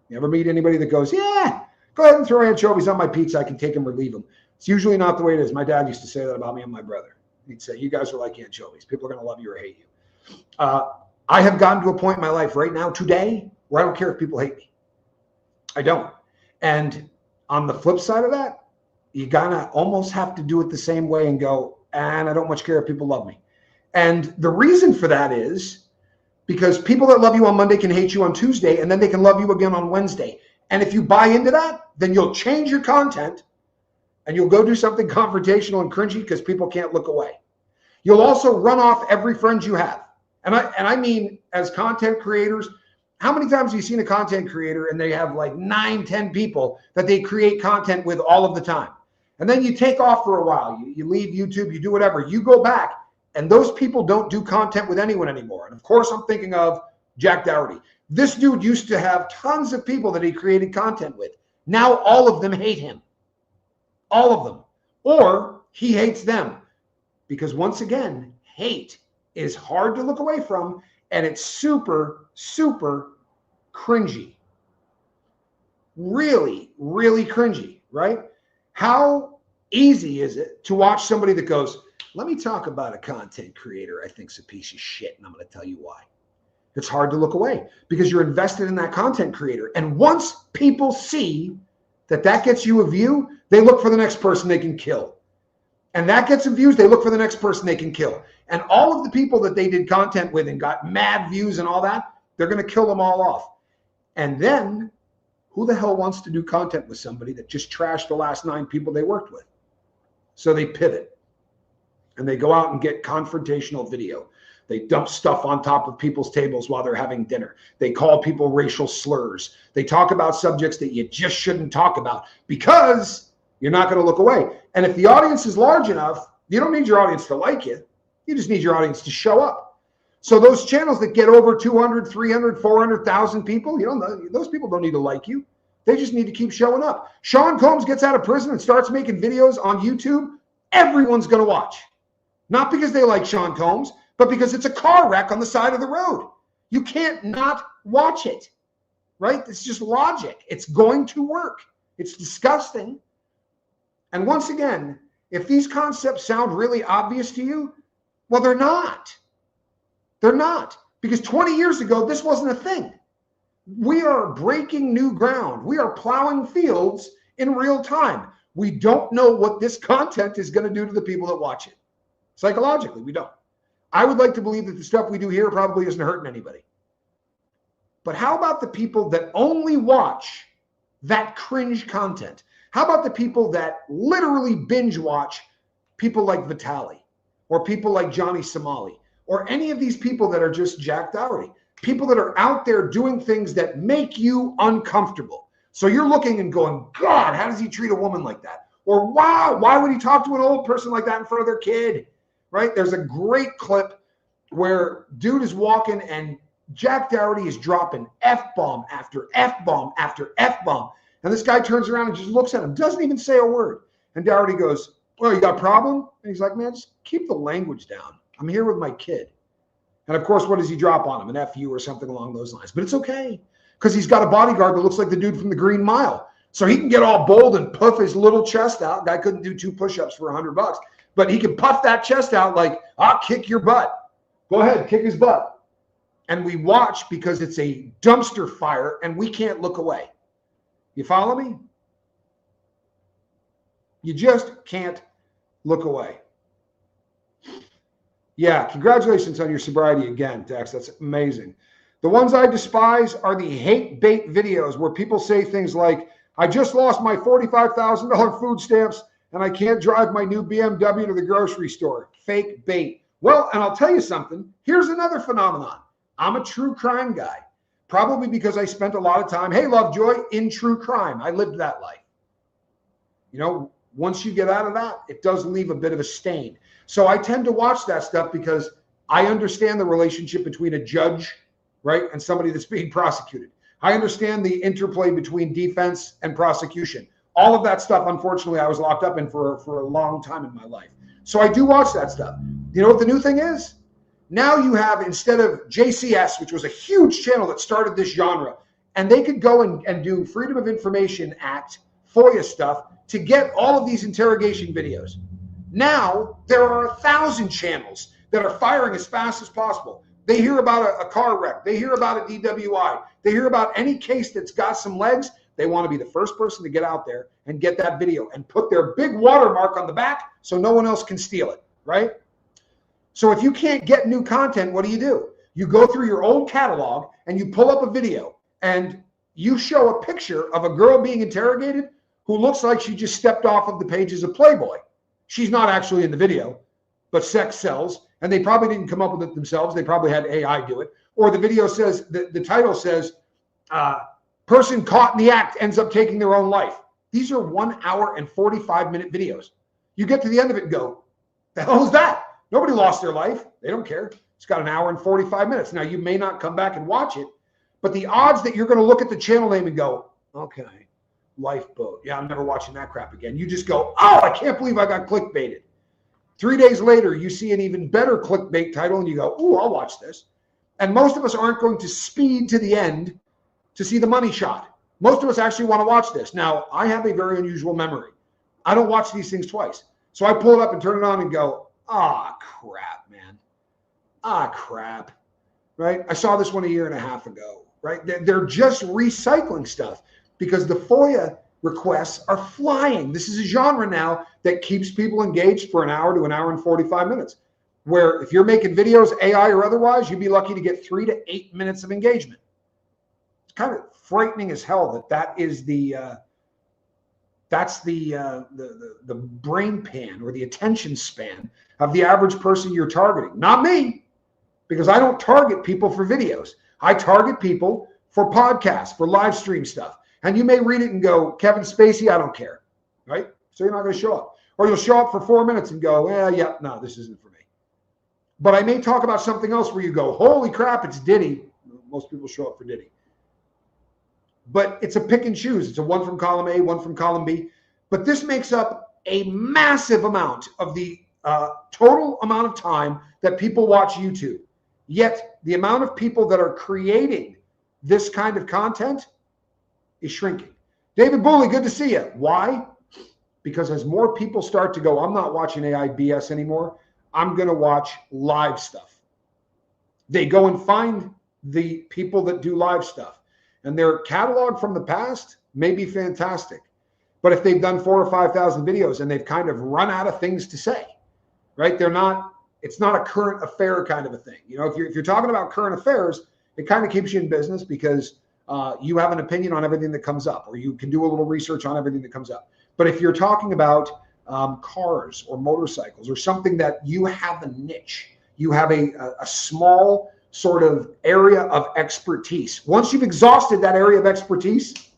You ever meet anybody that goes, yeah, go ahead and throw anchovies on my pizza. I can take them or leave them. It's usually not the way it is. My dad used to say that about me and my brother. He'd say, you guys are like anchovies. People are going to love you or hate you. I have gotten to a point in my life right now, today, where I don't care if people hate me. I don't. And on the flip side of that, you gotta almost have to do it the same way and go, and I don't much care if people love me. And the reason for that is because people that love you on Monday can hate you on Tuesday, and then they can love you again on Wednesday. And if you buy into that, then you'll change your content and you'll go do something confrontational and cringy because people can't look away. You'll also run off every friend you have. And I mean, as content creators, how many times have you seen a content creator and they have like 9, 10 people that they create content with all of the time? And then you take off for a while. You leave YouTube, you do whatever. You go back, and those people don't do content with anyone anymore. And of course, I'm thinking of Jack Dougherty. This dude used to have tons of people that he created content with. Now all of them hate him. All of them. Or he hates them. Because once again, hate is hard to look away from, and it's super, super cringy. Really, really cringy, right? How easy is it to watch somebody that goes, let me talk about a content creator I think's a piece of shit, and I'm going to tell you why. It's hard to look away because you're invested in that content creator. And once people see that that gets you a view, they look for the next person they can kill. And that gets them views, they look for the next person they can kill. And all of the people that they did content with and got mad views and all that, they're going to kill them all off. And then who the hell wants to do content with somebody that just trashed the last 9 people they worked with? So they pivot and they go out and get confrontational video. They dump stuff on top of people's tables while they're having dinner. They call people racial slurs. They talk about subjects that you just shouldn't talk about because you're not going to look away. And if the audience is large enough, you don't need your audience to like you. You just need your audience to show up. So those channels that get over 200, 300, 400,000 people, those people don't need to like you. They just need to keep showing up. Sean Combs gets out of prison and starts making videos on YouTube. Everyone's going to watch. Not because they like Sean Combs, but because it's a car wreck on the side of the road. You can't not watch it, right? It's just logic. It's going to work. It's disgusting. And once again, if these concepts sound really obvious to you, well, they're not. They're not. Because 20 years ago, this wasn't a thing. We are breaking new ground. We are plowing fields in real time. We don't know what this content is going to do to the people that watch it. Psychologically, we don't. I would like to believe that the stuff we do here probably isn't hurting anybody. But how about the people that only watch that cringe content? How about the people that literally binge watch people like Vitaly or people like Johnny Somali or any of these people that are just Jack Dougherty? People that are out there doing things that make you uncomfortable. So you're looking and going, God, how does he treat a woman like that? Or wow, why would he talk to an old person like that in front of their kid? Right? There's a great clip where dude is walking and Jack Dougherty is dropping F-bomb after F-bomb after F-bomb. And this guy turns around and just looks at him, doesn't even say a word. And Dougherty goes, well, you got a problem? And he's like, man, just keep the language down. I'm here with my kid. And of course, what does he drop on him? An F-U or something along those lines. But it's okay because he's got a bodyguard that looks like the dude from the Green Mile. So he can get all bold and puff his little chest out. Guy couldn't do 2 push-ups for $100. But he can puff that chest out like, I'll kick your butt. Go ahead, kick his butt. And we watch because it's a dumpster fire and we can't look away. You follow me? You just can't look away. Yeah, congratulations on your sobriety again, Dex. That's amazing. The ones I despise are the hate bait videos where people say things like, I just lost my $45,000 food stamps and I can't drive my new BMW to the grocery store. Fake bait. Well, and I'll tell you something. Here's another phenomenon. I'm a true crime guy, probably because I spent a lot of time, hey, Lovejoy, in true crime. I lived that life. Once you get out of that, it does leave a bit of a stain. So I tend to watch that stuff because I understand the relationship between a judge, right, and somebody that's being prosecuted. I understand the interplay between defense and prosecution. All of that stuff, unfortunately, I was locked up in for a long time in my life. So I do watch that stuff. You know what the new thing is? Now you have, instead of JCS, which was a huge channel that started this genre, and they could go and do Freedom of Information Act, FOIA stuff, to get all of these interrogation videos. Now there are 1,000 channels that are firing as fast as possible. They hear about a car wreck. They hear about a DWI. They hear about any case that's got some legs. They want to be the first person to get out there and get that video and put their big watermark on the back so no one else can steal it, right? So if you can't get new content, what do? You go through your old catalog and you pull up a video and you show a picture of a girl being interrogated who looks like she just stepped off of the pages of Playboy. She's not actually in the video, but sex sells, and they probably didn't come up with it themselves. They probably had AI do it. Or the video says, the title says, person caught in the act ends up taking their own life. These are 1 hour and 45-minute videos. You get to the end of it and go, the hell is that? Nobody lost their life. They don't care. It's got 1 hour and 45 minutes. Now, you may not come back and watch it, but the odds that you're going to look at the channel name and go, okay, Lifeboat. Yeah, I'm never watching that crap again. You just go, oh, I can't believe I got clickbaited. 3 days later, you see an even better clickbait title and you go, ooh, I'll watch this. And most of us aren't going to speed to the end to see the money shot. Most of us actually want to watch this. Now, I have a very unusual memory. I don't watch these things twice. So I pull it up and turn it on and go, crap, man. Crap. Right? I saw this one 1.5 years ago, right? They're just recycling stuff because the FOIA requests are flying. This is a genre now that keeps people engaged for 1 hour to 1 hour and 45 minutes. Where if you're making videos, AI or otherwise, you'd be lucky to get 3 to 8 minutes of engagement. kind of frightening as hell that is that's the brain pan or the attention span of the average person you're targeting. Not me, because I don't target people for videos. I target people for podcasts, for live stream stuff. And you may read it and go, Kevin Spacey, I don't care, right? So you're not going to show up. Or you'll show up for 4 minutes and go, yeah, no, this isn't for me. But I may talk about something else where you go, holy crap, it's Diddy. Most people show up for Diddy. But it's a pick and choose. It's a one from column A, one from column B. But this makes up a massive amount of the total amount of time that people watch YouTube. Yet the amount of people that are creating this kind of content is shrinking. David Booley, good to see you. Why? Because as more people start to go, I'm not watching AI BS anymore. I'm going to watch live stuff. They go and find the people that do live stuff. And their catalog from the past may be fantastic. But if they've done 4,000 or 5,000 videos and they've kind of run out of things to say, right? It's not a current affair kind of a thing. You know, if you're talking about current affairs, it kind of keeps you in business because you have an opinion on everything that comes up, or you can do a little research on everything that comes up. But if you're talking about cars or motorcycles or something that you have a niche, you have a small sort of area of expertise. Once you've exhausted that area of expertise,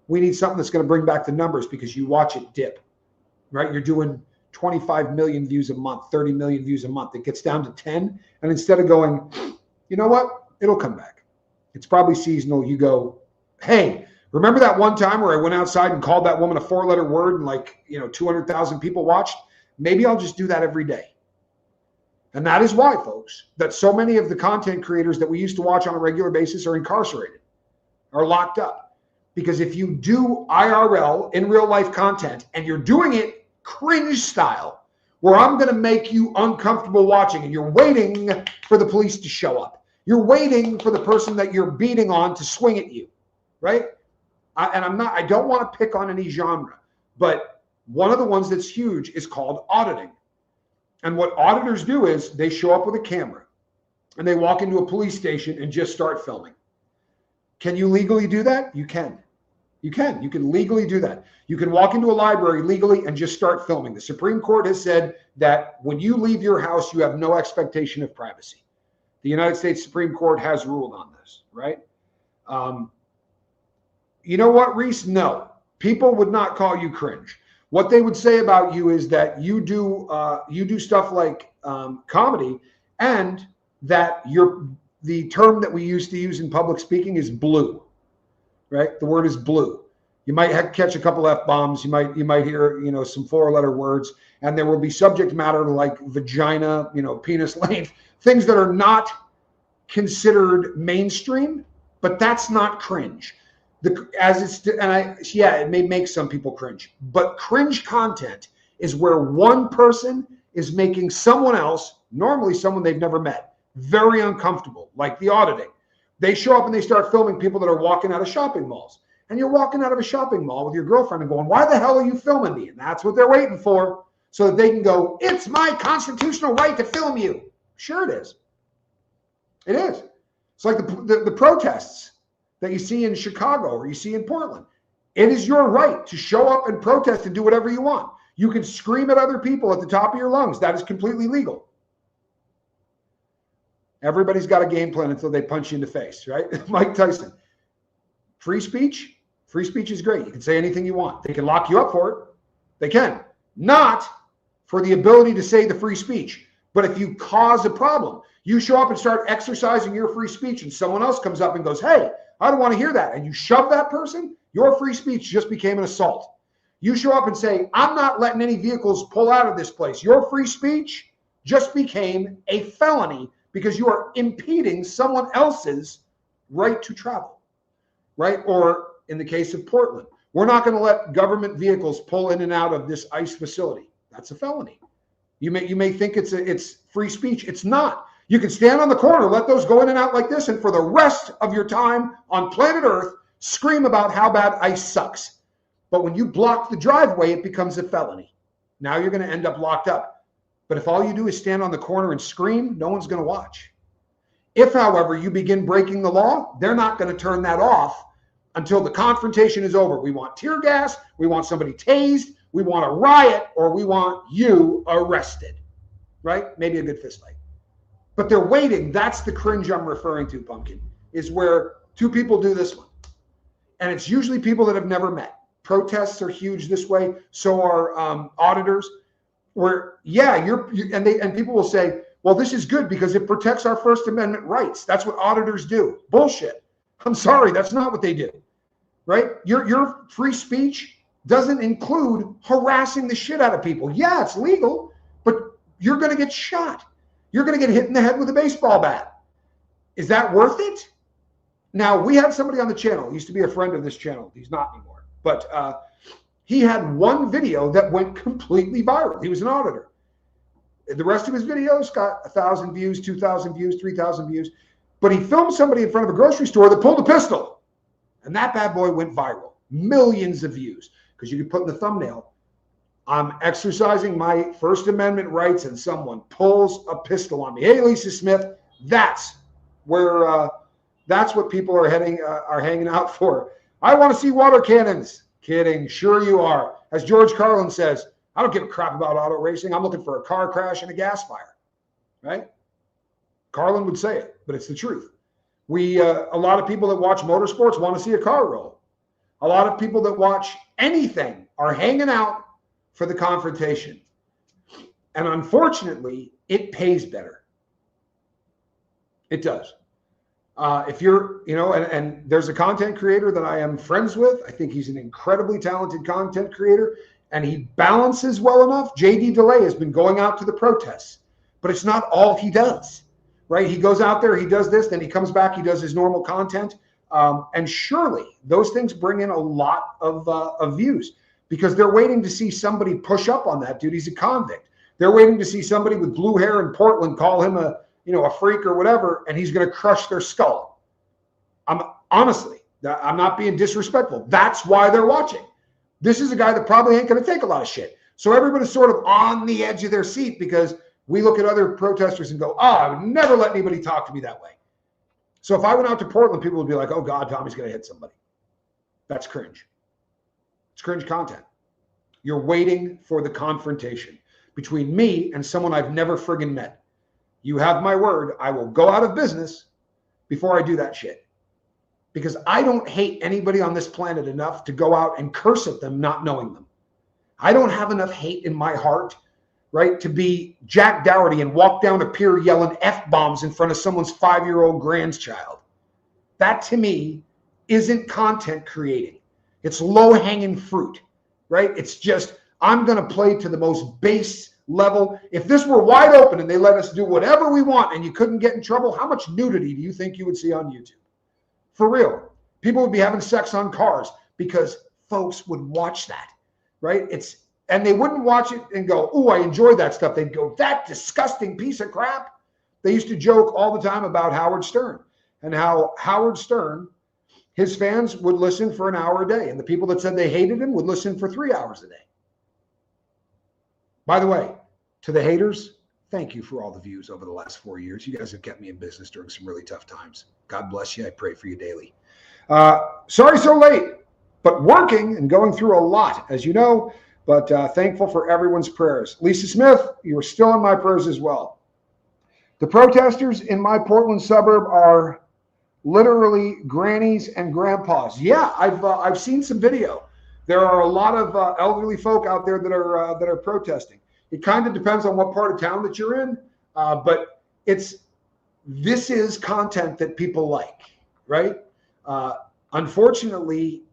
we need something that's going to bring back the numbers because you watch it dip, right? You're doing 25 million views a month, 30 million views a month. It gets down to 10. And instead of going, you know what? It'll come back. It's probably seasonal. You go, hey, remember that one time where I went outside and called that woman a 4-letter word and 200,000 people watched? Maybe I'll just do that every day. And that is why, folks, that so many of the content creators that we used to watch on a regular basis are incarcerated, are locked up. Because if you do IRL, in real life content, and you're doing it cringe style, where I'm going to make you uncomfortable watching and you're waiting for the police to show up. You're waiting for the person that you're beating on to swing at you, right? I don't want to pick on any genre, but one of the ones that's huge is called auditing. And what auditors do is they show up with a camera and they walk into a police station and just start filming. Can you legally do that? You can. You can legally do that. You can walk into a library legally and just start filming. The Supreme Court has said that when you leave your house, you have no expectation of privacy. The United States Supreme Court has ruled on this, right? You know what, Reese? No, people would not call you cringe. What they would say about you is that you do stuff like comedy, and that the term that we used to use in public speaking is blue, right? The word is blue. You might catch a couple F-bombs. You might hear some 4-letter words, and there will be subject matter like vagina, penis length, things that are not considered mainstream, but that's not cringe. It may make some people cringe, but cringe content is where one person is making someone else, normally someone they've never met, very uncomfortable, like the auditing. They show up and they start filming people that are walking out of shopping malls. And you're walking out of a shopping mall with your girlfriend and going, why the hell are you filming me? And that's what they're waiting for, so that they can go, it's my constitutional right to film you. Sure it is. It is. It's like the protests that you see in Chicago or you see in Portland. It is your right to show up and protest and do whatever you want. You can scream at other people at the top of your lungs. That is completely legal. Everybody's got a game plan until they punch you in the face, right? Mike Tyson. Free speech is great. You can say anything you want. They can lock you up for it. They can. Not for the ability to say the free speech. But if you cause a problem, you show up and start exercising your free speech and someone else comes up and goes, hey, I don't want to hear that. And you shove that person, your free speech just became an assault. You show up and say, I'm not letting any vehicles pull out of this place. Your free speech just became a felony because you are impeding someone else's right to travel, right? Or in the case of Portland, we're not going to let government vehicles pull in and out of this ICE facility. That's a felony. You may think it's free speech. It's not. You can stand on the corner, let those go in and out like this, and for the rest of your time on planet Earth, scream about how bad ICE sucks. But when you block the driveway, it becomes a felony. Now you're going to end up locked up. But if all you do is stand on the corner and scream, no one's going to watch. If, however, you begin breaking the law, they're not going to turn that off until the confrontation is over. We want tear gas, we want somebody tased, we want a riot, or we want you arrested, right? Maybe a good fist fight. But they're waiting. That's the cringe I'm referring to, Pumpkin, is where two people do this one. And it's usually people that have never met. Protests are huge this way. So are auditors. Where, yeah, and people will say, well, this is good because it protects our First Amendment rights. That's what auditors do. Bullshit. I'm sorry, that's not what they do, right? Your free speech doesn't include harassing the shit out of people. Yeah, it's legal, but you're going to get shot. You're going to get hit in the head with a baseball bat. Is that worth it? Now, we had somebody on the channel. He used to be a friend of this channel. He's not anymore. But he had one video that went completely viral. He was an auditor. The rest of his videos got 1,000 views, 2,000 views, 3,000 views. But he filmed somebody in front of a grocery store that pulled a pistol. And that bad boy went viral. Millions of views. Because you could put in the thumbnail, I'm exercising my First Amendment rights and someone pulls a pistol on me. Hey, Lisa Smith, that's where that's what people are hanging out for. I want to see water cannons. Kidding, sure you are. As George Carlin says, I don't give a crap about auto racing. I'm looking for a car crash and a gas fire, right? Carlin would say it, but it's the truth. A lot of people that watch motorsports want to see a car roll. A lot of people that watch anything are hanging out for the confrontation. And unfortunately, it pays better. It does. If you're, and there's a content creator that I am friends with. I think he's an incredibly talented content creator, and he balances well enough. JD DeLay has been going out to the protests, but it's not all he does, right? He goes out there, he does this, then he comes back, he does his normal content. And surely those things bring in a lot of views because they're waiting to see somebody push up on that dude. He's a convict. They're waiting to see somebody with blue hair in Portland call him a freak or whatever, and he's going to crush their skull. I'm not being disrespectful. That's why they're watching. This is a guy that probably ain't going to take a lot of shit. So everybody's sort of on the edge of their seat because we look at other protesters and go, I would never let anybody talk to me that way. So if I went out to Portland, people would be like, oh God, Tommy's going to hit somebody. That's cringe. It's cringe content. You're waiting for the confrontation between me and someone I've never friggin' met. You have my word. I will go out of business before I do that shit. Because I don't hate anybody on this planet enough to go out and curse at them not knowing them. I don't have enough hate in my heart, right, to be Jack Dougherty and walk down a pier yelling F-bombs in front of someone's 5-year-old grandchild. That to me isn't content creating. It's low-hanging fruit, right? It's just, I'm going to play to the most base level. If this were wide open and they let us do whatever we want and you couldn't get in trouble, how much nudity do you think you would see on YouTube? For real. People would be having sex on cars because folks would watch that, right? And they wouldn't watch it and go, oh, I enjoy that stuff. They'd go, that disgusting piece of crap. They used to joke all the time about Howard Stern and how Howard Stern, his fans would listen for an hour a day. And the people that said they hated him would listen for 3 hours a day. By the way, to the haters, thank you for all the views over the last 4 years. You guys have kept me in business during some really tough times. God bless you. I pray for you daily. Sorry so late, but working and going through a lot, as you know, but thankful for everyone's prayers. Lisa Smith, you are still in my prayers as well. The protesters in my Portland suburb are literally grannies and grandpas. Yeah, I've seen some video. There are a lot of elderly folk out there that are protesting. It kind of depends on what part of town that you're in, but this is content that people like, right? Unfortunately,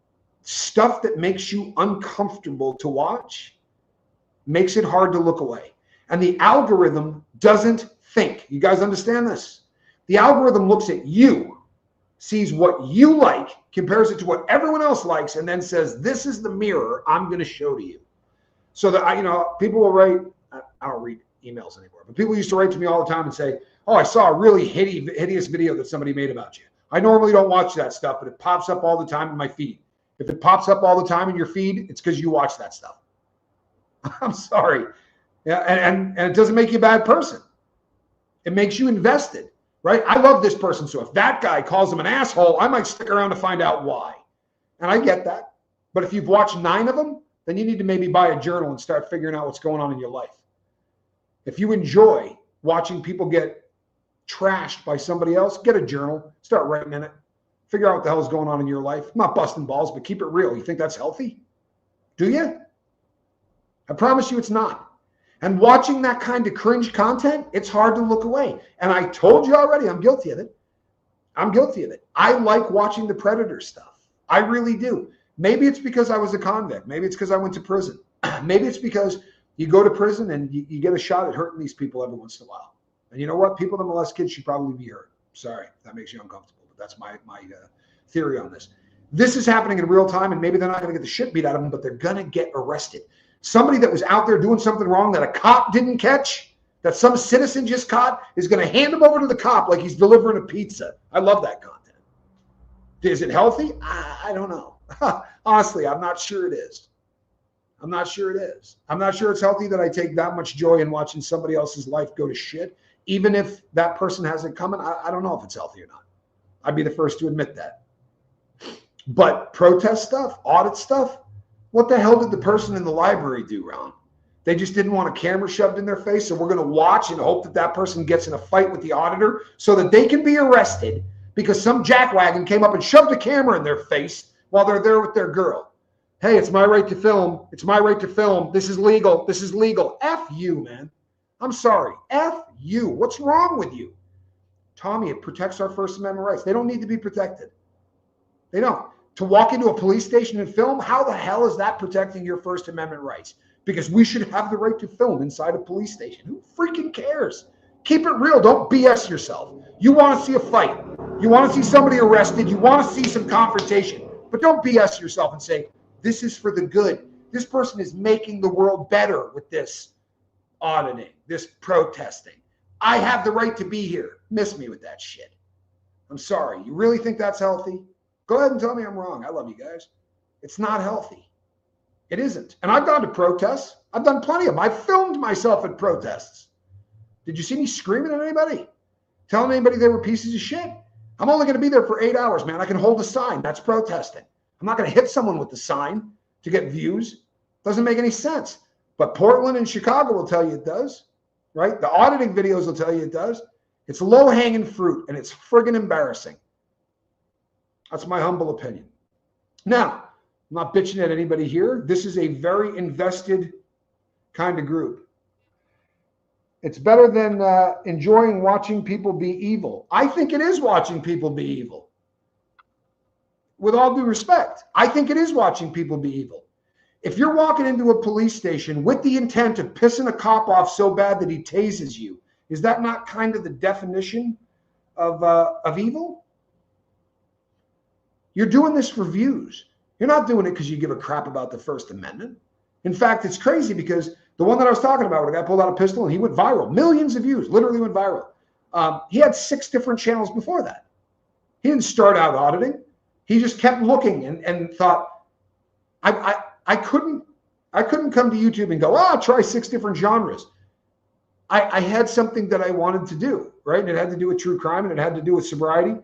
stuff that makes you uncomfortable to watch makes it hard to look away. And the algorithm doesn't think. You guys understand this? The algorithm looks at you, sees what you like, compares it to what everyone else likes, and then says, this is the mirror I'm going to show to you. So that, people will write, I don't read emails anymore, but people used to write to me all the time and say, oh, I saw a really hideous video that somebody made about you. I normally don't watch that stuff, but it pops up all the time in my feed. If it pops up all the time in your feed, it's because you watch that stuff. I'm sorry. Yeah, and it doesn't make you a bad person. It makes you invested, right? I love this person. So if that guy calls him an asshole, I might stick around to find out why. And I get that. But if you've watched 9 of them, then you need to maybe buy a journal and start figuring out what's going on in your life. If you enjoy watching people get trashed by somebody else, get a journal, start writing in it. Figure out what the hell is going on in your life. I'm not busting balls, but keep it real. You think that's healthy? Do you? I promise you it's not. And watching that kind of cringe content, it's hard to look away. And I told you already, I'm guilty of it. I'm guilty of it. I like watching the Predator stuff. I really do. Maybe it's because I was a convict. Maybe it's because I went to prison. Maybe it's because you go to prison and you get a shot at hurting these people every once in a while. And you know what? People that molest kids should probably be hurt. Sorry, if that makes you uncomfortable. But that's my theory on this. This is happening in real time, and maybe they're not going to get the shit beat out of them, but they're going to get arrested. Somebody that was out there doing something wrong that a cop didn't catch, that some citizen just caught, is going to hand him over to the cop like he's delivering a pizza. I love that content. Is it healthy? I don't know. Honestly, I'm not sure it is. I'm not sure it is. I'm not sure it's healthy that I take that much joy in watching somebody else's life go to shit, even if that person has it coming. I don't know if it's healthy or not. I'd be the first to admit that. But protest stuff, audit stuff, what the hell did the person in the library do wrong? They just didn't want a camera shoved in their face, so we're going to watch and hope that that person gets in a fight with the auditor so that they can be arrested because some jackwagon came up and shoved a camera in their face while they're there with their girl. Hey, it's my right to film. It's my right to film. This is legal. This is legal. F you, man. I'm sorry. F you. What's wrong with you? Tommy, it protects our First Amendment rights. They don't need to be protected. They don't. To walk into a police station and film, how the hell is that protecting your First Amendment rights? Because we should have the right to film inside a police station. Who freaking cares? Keep it real. Don't BS yourself. You want to see a fight. You want to see somebody arrested. You want to see some confrontation. But don't BS yourself and say, this is for the good. This person is making the world better with this auditing, this protesting. I have the right to be here. Miss me with that shit. I'm sorry. You really think that's healthy? Go ahead and tell me I'm wrong. I love you guys. It's not healthy. It isn't. And I've gone to protests. I've done plenty of them. I've filmed myself at protests. Did you see me screaming at anybody? Telling anybody they were pieces of shit? I'm only going to be there for 8 hours, man. I can hold a sign. That's protesting. I'm not going to hit someone with the sign to get views. Doesn't make any sense. But Portland and Chicago will tell you it does, right? The auditing videos will tell you it does. It's low-hanging fruit, and it's friggin' embarrassing. That's my humble opinion. Now, I'm not bitching at anybody here. This is a very invested kind of group. It's better than enjoying watching people be evil. I think it is watching people be evil. With all due respect, I think it is watching people be evil. If you're walking into a police station with the intent of pissing a cop off so bad that he tases you, is that not kind of the definition of evil? You're doing this for views. You're not doing it because you give a crap about the First Amendment. In fact, it's crazy because the one that I was talking about, where the guy pulled out a pistol and he went viral, millions of views, literally went viral. He had 6 different channels before that. He didn't start out auditing. He just kept looking and thought, I couldn't come to YouTube and go, I'll try 6 different genres. I had something that I wanted to do, right? And it had to do with true crime and it had to do with sobriety.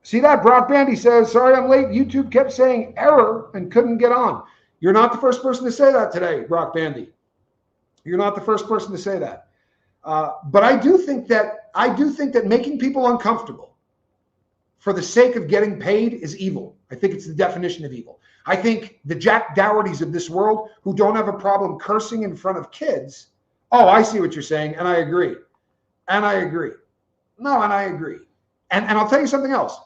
See that? Brock Bandy says, sorry I'm late. YouTube kept saying error and couldn't get on. You're not the first person to say that today, Brock Bandy. You're not the first person to say that. But I do think that making people uncomfortable for the sake of getting paid is evil. I think it's the definition of evil. I think the Jack Doughertys of this world who don't have a problem cursing in front of kids. Oh, I see what you're saying. And I agree. And I agree. No, and I agree. And I'll tell you something else.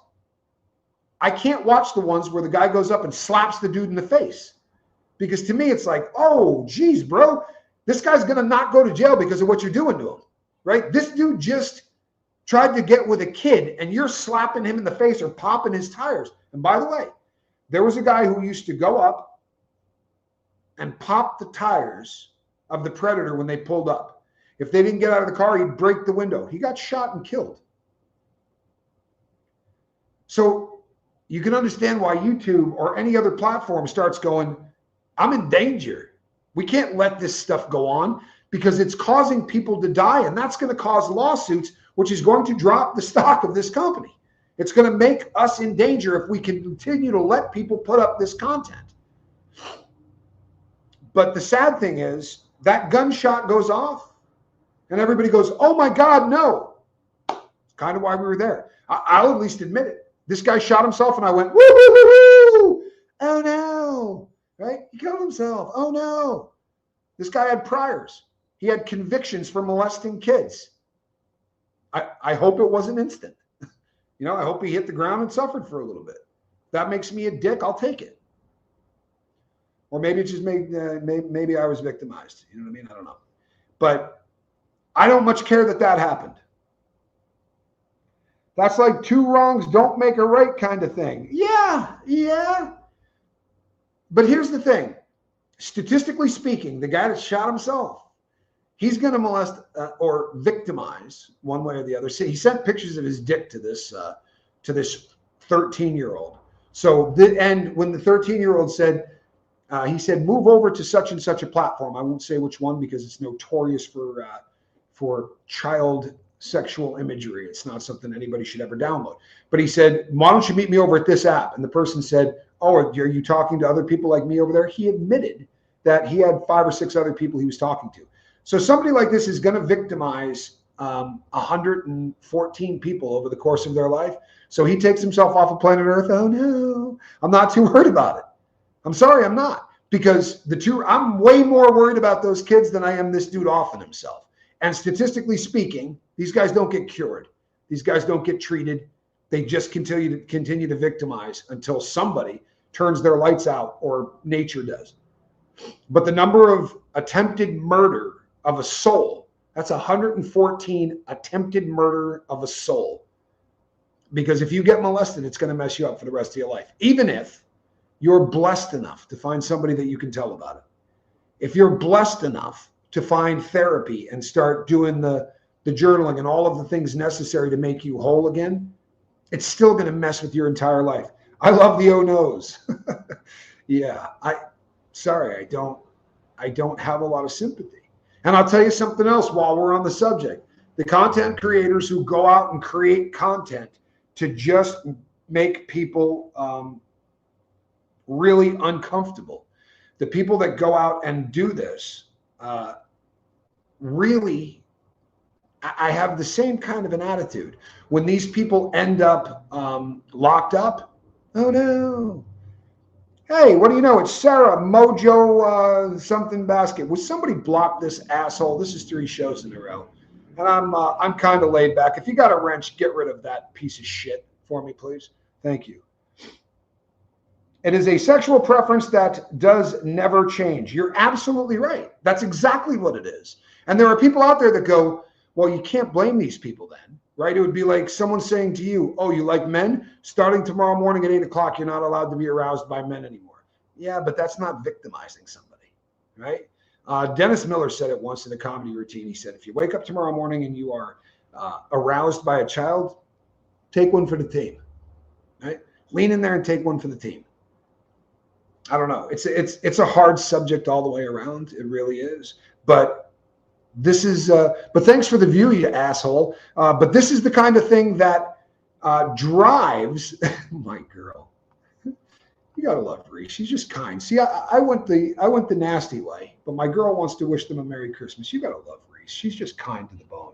I can't watch the ones where the guy goes up and slaps the dude in the face. Because to me, it's like, oh, geez, bro, this guy's going to not go to jail because of what you're doing to him, right? This dude just tried to get with a kid and you're slapping him in the face or popping his tires. And by the way, there was a guy who used to go up and pop the tires of the Predator when they pulled up. If they didn't get out of the car, he'd break the window. He got shot and killed. So you can understand why YouTube or any other platform starts going, I'm in danger. We can't let this stuff go on. because it's causing people to die, and that's going to cause lawsuits, which is going to drop the stock of this company. It's going to make us in danger if we can continue to let people put up this content. But the sad thing is that gunshot goes off and everybody goes, oh my God, no. It's kind of why we were there. I'll at least admit it. This guy shot himself and I went, woo, woo, woo, woo. Oh no, right? He killed himself. Oh no. This guy had priors. He had convictions for molesting kids. I hope it wasn't instant. You know, I hope he hit the ground and suffered for a little bit. If that makes me a dick, I'll take it. Or maybe it just maybe I was victimized. You know what I mean? I don't know. But I don't much care that happened. That's like two wrongs don't make a right kind of thing. Yeah. But here's the thing. Statistically speaking, the guy that shot himself, he's going to molest or victimize one way or the other. See, he sent pictures of his dick to this 13-year-old. So when the 13-year-old said, he said, move over to such and such a platform. I won't say which one because it's notorious for child sexual imagery. It's not something anybody should ever download. But he said, why don't you meet me over at this app? And the person said, oh, are you talking to other people like me over there? He admitted that he had 5 or 6 other people he was talking to. So somebody like this is going to victimize 114 people over the course of their life. So he takes himself off of planet Earth. Oh no, I'm not too worried about it. I'm sorry, I'm not, because I'm way more worried about those kids than I am this dude offing himself. And statistically speaking, these guys don't get cured. These guys don't get treated. They just continue to victimize until somebody turns their lights out or nature does. But the number of attempted murder of a soul, that's 114 attempted murder of a soul. Because if you get molested, it's going to mess you up for the rest of your life. Even if you're blessed enough to find somebody that you can tell about it. If you're blessed enough to find therapy and start doing the journaling and all of the things necessary to make you whole again, it's still going to mess with your entire life. I love the oh no's. Yeah, I don't have a lot of sympathy. And I'll tell you something else while we're on the subject. The content creators who go out and create content to just make people really uncomfortable. The people that go out and do this, really, I have the same kind of an attitude. When these people end up locked up, oh no. Hey, what do you know? It's Sarah Mojo something basket. Would somebody block this asshole? This is 3 shows in a row. And I'm kind of laid back. If you got a wrench, get rid of that piece of shit for me, please. Thank you. It is a sexual preference that does never change. You're absolutely right. That's exactly what it is. And there are people out there that go, well, you can't blame these people then, right? It would be like someone saying to you, oh, you like men? Starting tomorrow morning at 8 o'clock, you're not allowed to be aroused by men anymore. Yeah, but that's not victimizing somebody, right? Dennis Miller said it once in a comedy routine. He said, if you wake up tomorrow morning and you are aroused by a child, take one for the team, right? Lean in there and take one for the team. I don't know. It's a hard subject all the way around. It really is. But this is, but thanks for the view, you asshole. But this is the kind of thing that drives my girl. You gotta love Reese. She's just kind. See, I went the nasty way, but my girl wants to wish them a Merry Christmas. You gotta love Reese. She's just kind to the bone.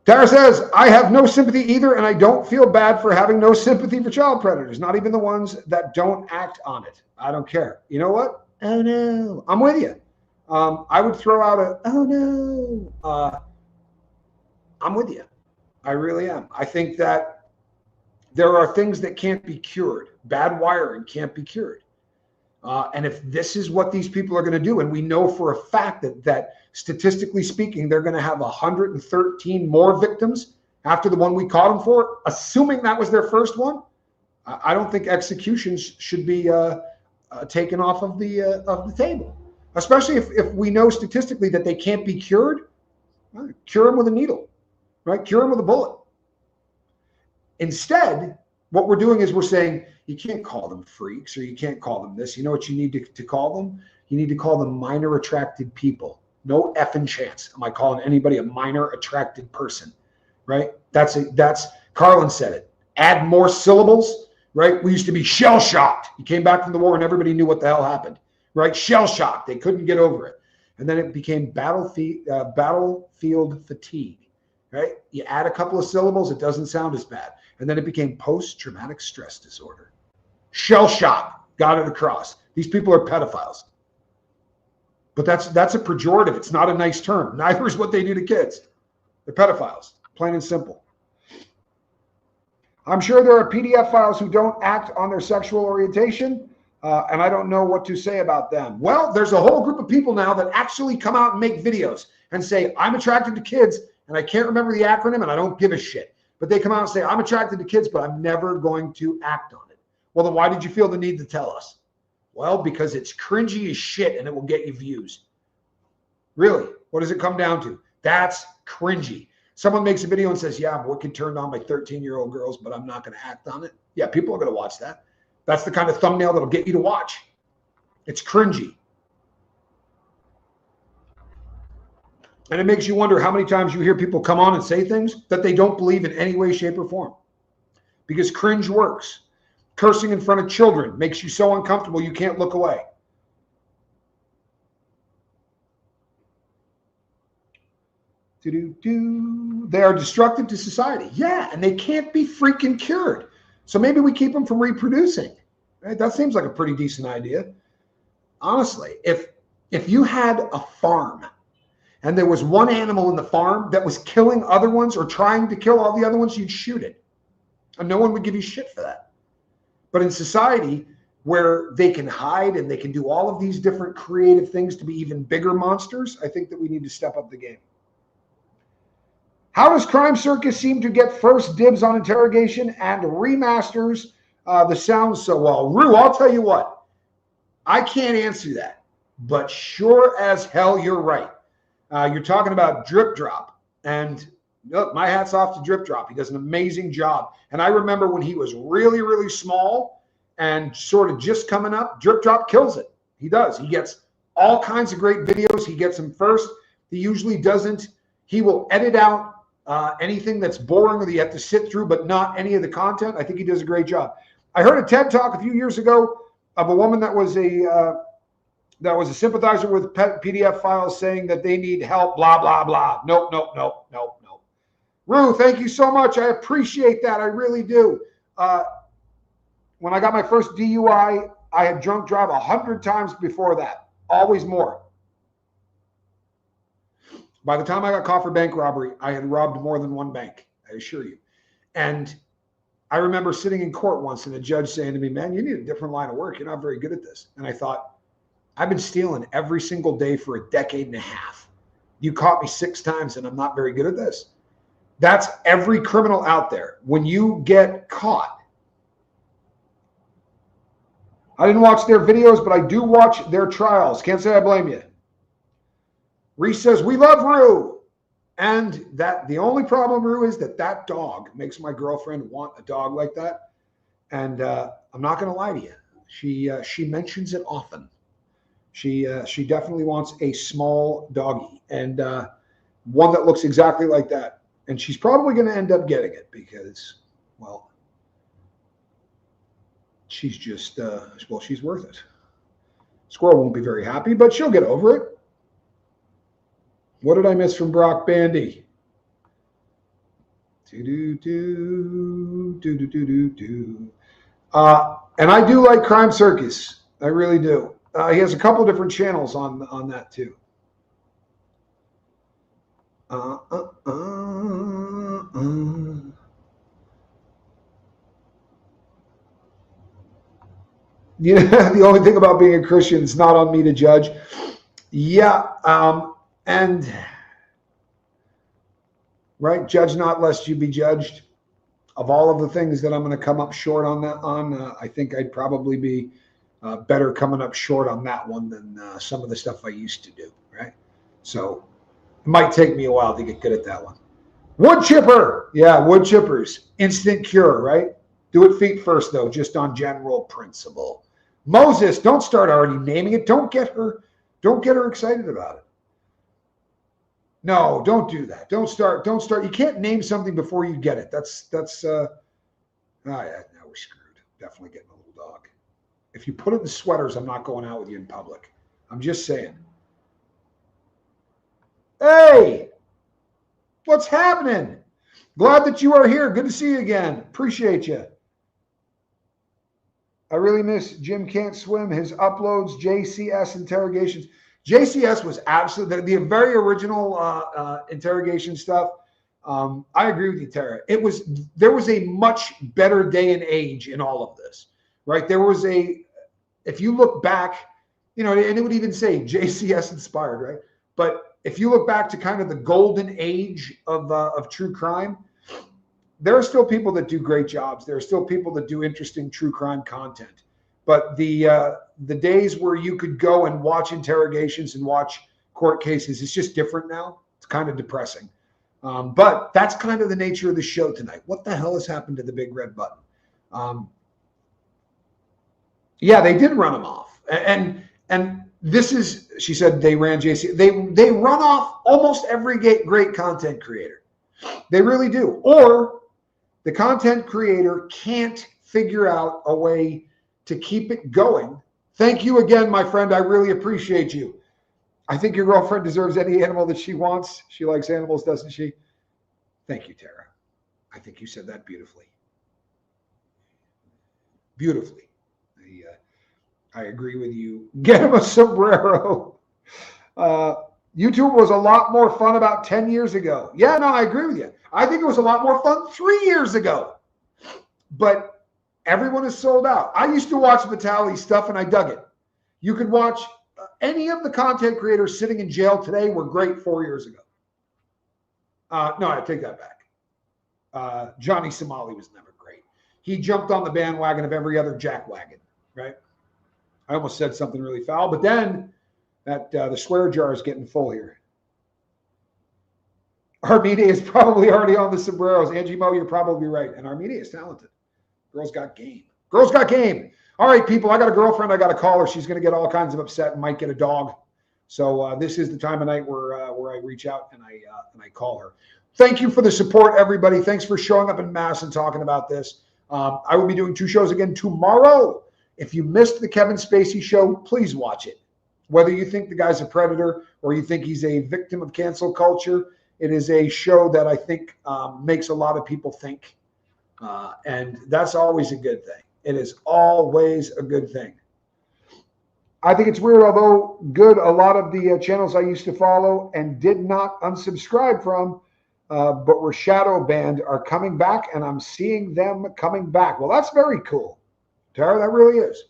Tara says, I have no sympathy either, and I don't feel bad for having no sympathy for child predators, not even the ones that don't act on it. I don't care. You know what? Oh, no. I'm with you. I would throw out a, oh, no. I'm with you. I really am. I think that there are things that can't be cured. Bad wiring can't be cured. And if this is what these people are going to do, and we know for a fact that statistically speaking, they're going to have 113 more victims after the one we caught them for, assuming that was their first one, I don't think executions should be taken off of the table, especially if we know statistically that they can't be cured. Cure them with a needle, right? Cure them with a bullet. Instead, What we're doing is we're saying, you can't call them freaks or you can't call them this. You know what you need to call them? You need to call them minor attracted people. No effing chance am I calling anybody a minor attracted person, right? That's Carlin said it. Add more syllables, right? We used to be shell-shocked. You came back from the war and everybody knew what the hell happened, right? Shell-shocked. They couldn't get over it. And then it became battlefield fatigue, right? You add a couple of syllables, it doesn't sound as bad. And then it became post-traumatic stress disorder. Shell shock, got it across. These people are pedophiles. But that's a pejorative. It's not a nice term. Neither is what they do to kids. They're pedophiles, plain and simple. I'm sure there are PDF files who don't act on their sexual orientation, and I don't know what to say about them. Well, there's a whole group of people now that actually come out and make videos and say, I'm attracted to kids, and I can't remember the acronym, and I don't give a shit. But they come out and say, I'm attracted to kids, but I'm never going to act on it. Well, then why did you feel the need to tell us? Well, because it's cringy as shit and it will get you views. Really? What does it come down to? That's cringy. Someone makes a video and says, yeah, I'm wicked turned on by 13-year-old girls, but I'm not going to act on it. Yeah, people are going to watch that. That's the kind of thumbnail that'll get you to watch. It's cringy. And it makes you wonder how many times you hear people come on and say things that they don't believe in any way, shape, or form. Because cringe works. Cursing in front of children makes you so uncomfortable you can't look away. They are destructive to society. Yeah, and they can't be freaking cured. So maybe we keep them from reproducing. Right? That seems like a pretty decent idea. Honestly, if you had a farm and there was one animal in the farm that was killing other ones or trying to kill all the other ones, you'd shoot it. And no one would give you shit for that. But in society where they can hide and they can do all of these different creative things to be even bigger monsters, I think that we need to step up the game. How does Crime Circus seem to get first dibs on interrogation and remasters the sound so well? Rue, I'll tell you what. I can't answer that. But sure as hell, you're right. You're talking about Drip Drop. And look, my hat's off to Drip Drop. He does an amazing job. And I remember when he was really, really small and sort of just coming up, Drip Drop kills it. He does. He gets all kinds of great videos. He gets them first. He usually doesn't. He will edit out anything that's boring or that you have to sit through, but not any of the content. I think he does a great job. I heard a TED Talk a few years ago of a woman that was a sympathizer with PDF files saying that they need help, blah, blah, blah. Nope. Rue, thank you so much. I appreciate that. I really do. When I got my first DUI, I had drunk drive 100 times before that. Always more. By the time I got caught for bank robbery, I had robbed more than one bank, I assure you. And I remember sitting in court once and the judge saying to me, man, you need a different line of work. You're not very good at this. And I thought, I've been stealing every single day for a decade and a half. You caught me 6 times and I'm not very good at this. That's every criminal out there. When you get caught, I didn't watch their videos, but I do watch their trials. Can't say I blame you. Reese says, we love Rue. And that the only problem, Rue, is that dog makes my girlfriend want a dog like that. And I'm not going to lie to you. She mentions it often. She definitely wants a small doggy and one that looks exactly like that. And she's probably going to end up getting it because, well, she's just, she's worth it. Squirrel won't be very happy, but she'll get over it. What did I miss from Brock Bandy? And I do like Crime Circus. I really do. He has a couple different channels on that too. Yeah, the only thing about being a Christian, it's not on me to judge. Yeah, and right, judge not lest you be judged. Of all of the things that I'm going to come up short on that I think I'd probably be better coming up short on that one than some of the stuff I used to do, right? So it might take me a while to get good at that one. Wood chipper. Yeah, wood chippers. Instant cure, right? Do it feet first, though, just on general principle. Moses, don't start already naming it. Don't get her excited about it. No, don't do that. Don't start. You can't name something before you get it. Yeah, now we're screwed. Definitely getting a little dog. If you put it in sweaters, I'm not going out with you in public. I'm just saying. Hey, what's happening? Glad that you are here. Good to see you again. Appreciate you. I really miss Jim Can't Swim, his uploads, JCS interrogations. JCS was absolutely the very original interrogation stuff. I agree with you, Tara. There was a much better day and age in all of this, right? If you look back, and it would even say JCS inspired, right? But if you look back to kind of the golden age of true crime, there are still people that do great jobs. There are still people that do interesting true crime content. But the days where you could go and watch interrogations and watch court cases is just different now. It's kind of depressing. But that's kind of the nature of the show tonight. What the hell has happened to the big red button? Yeah, they did run them off. And this is, she said they ran JC. They run off almost every great content creator. They really do. Or the content creator can't figure out a way to keep it going. Thank you again, my friend. I really appreciate you. I think your girlfriend deserves any animal that she wants. She likes animals, doesn't she? Thank you, Tara. I think you said that beautifully. Beautifully. I agree with you. Get him a sombrero. YouTube was a lot more fun about 10 years ago. Yeah, no, I agree with you. I think it was a lot more fun 3 years ago. But everyone is sold out. I used to watch Vitaly's stuff and I dug it. You could watch any of the content creators sitting in jail today were great 4 years ago. No, I take that back. Johnny Somali was never great. He jumped on the bandwagon of every other jackwagon, right? I almost said something really foul, but then the swear jar is getting full here. Armenia is probably already on the sombreros. Angie Mo, you're probably right. And Armenia is talented. Girl's got game. Girl's got game. All right, people, I got a girlfriend. I got to call her. She's going to get all kinds of upset and might get a dog. So this is the time of night where I reach out and I call her. Thank you for the support, everybody. Thanks for showing up in mass and talking about this. I will be doing 2 shows again tomorrow. If you missed the Kevin Spacey show, please watch it. Whether you think the guy's a predator or you think he's a victim of cancel culture, it is a show that I think makes a lot of people think. And that's always a good thing. It is always a good thing. I think it's weird, although good, a lot of the channels I used to follow and did not unsubscribe from, but were shadow banned, are coming back, and I'm seeing them coming back. Well, that's very cool, Tara. That really is.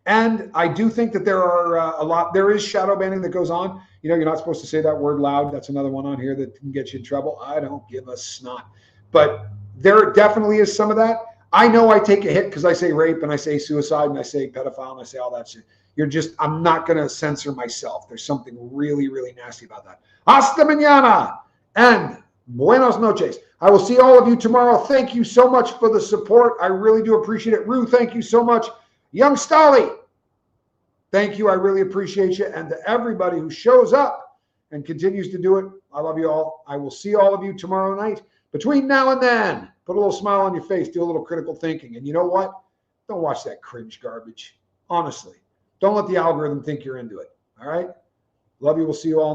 And I do think that there is shadow banning that goes on. You're not supposed to say that word loud. That's another one on here that can get you in trouble. I don't give a snot. But there definitely is some of that. I know I take a hit because I say rape and I say suicide and I say pedophile and I say all that shit. I'm not going to censor myself. There's something really, really nasty about that. Hasta mañana and buenos noches. I will see all of you tomorrow. Thank you so much for the support. I really do appreciate it. Rue, thank you so much. Young Stolly, thank you. I really appreciate you. And to everybody who shows up and continues to do it, I love you all. I will see all of you tomorrow night. Between now and then, put a little smile on your face, do a little critical thinking. And you know what? Don't watch that cringe garbage. Honestly, don't let the algorithm think you're into it. All right? Love you. We'll see you all.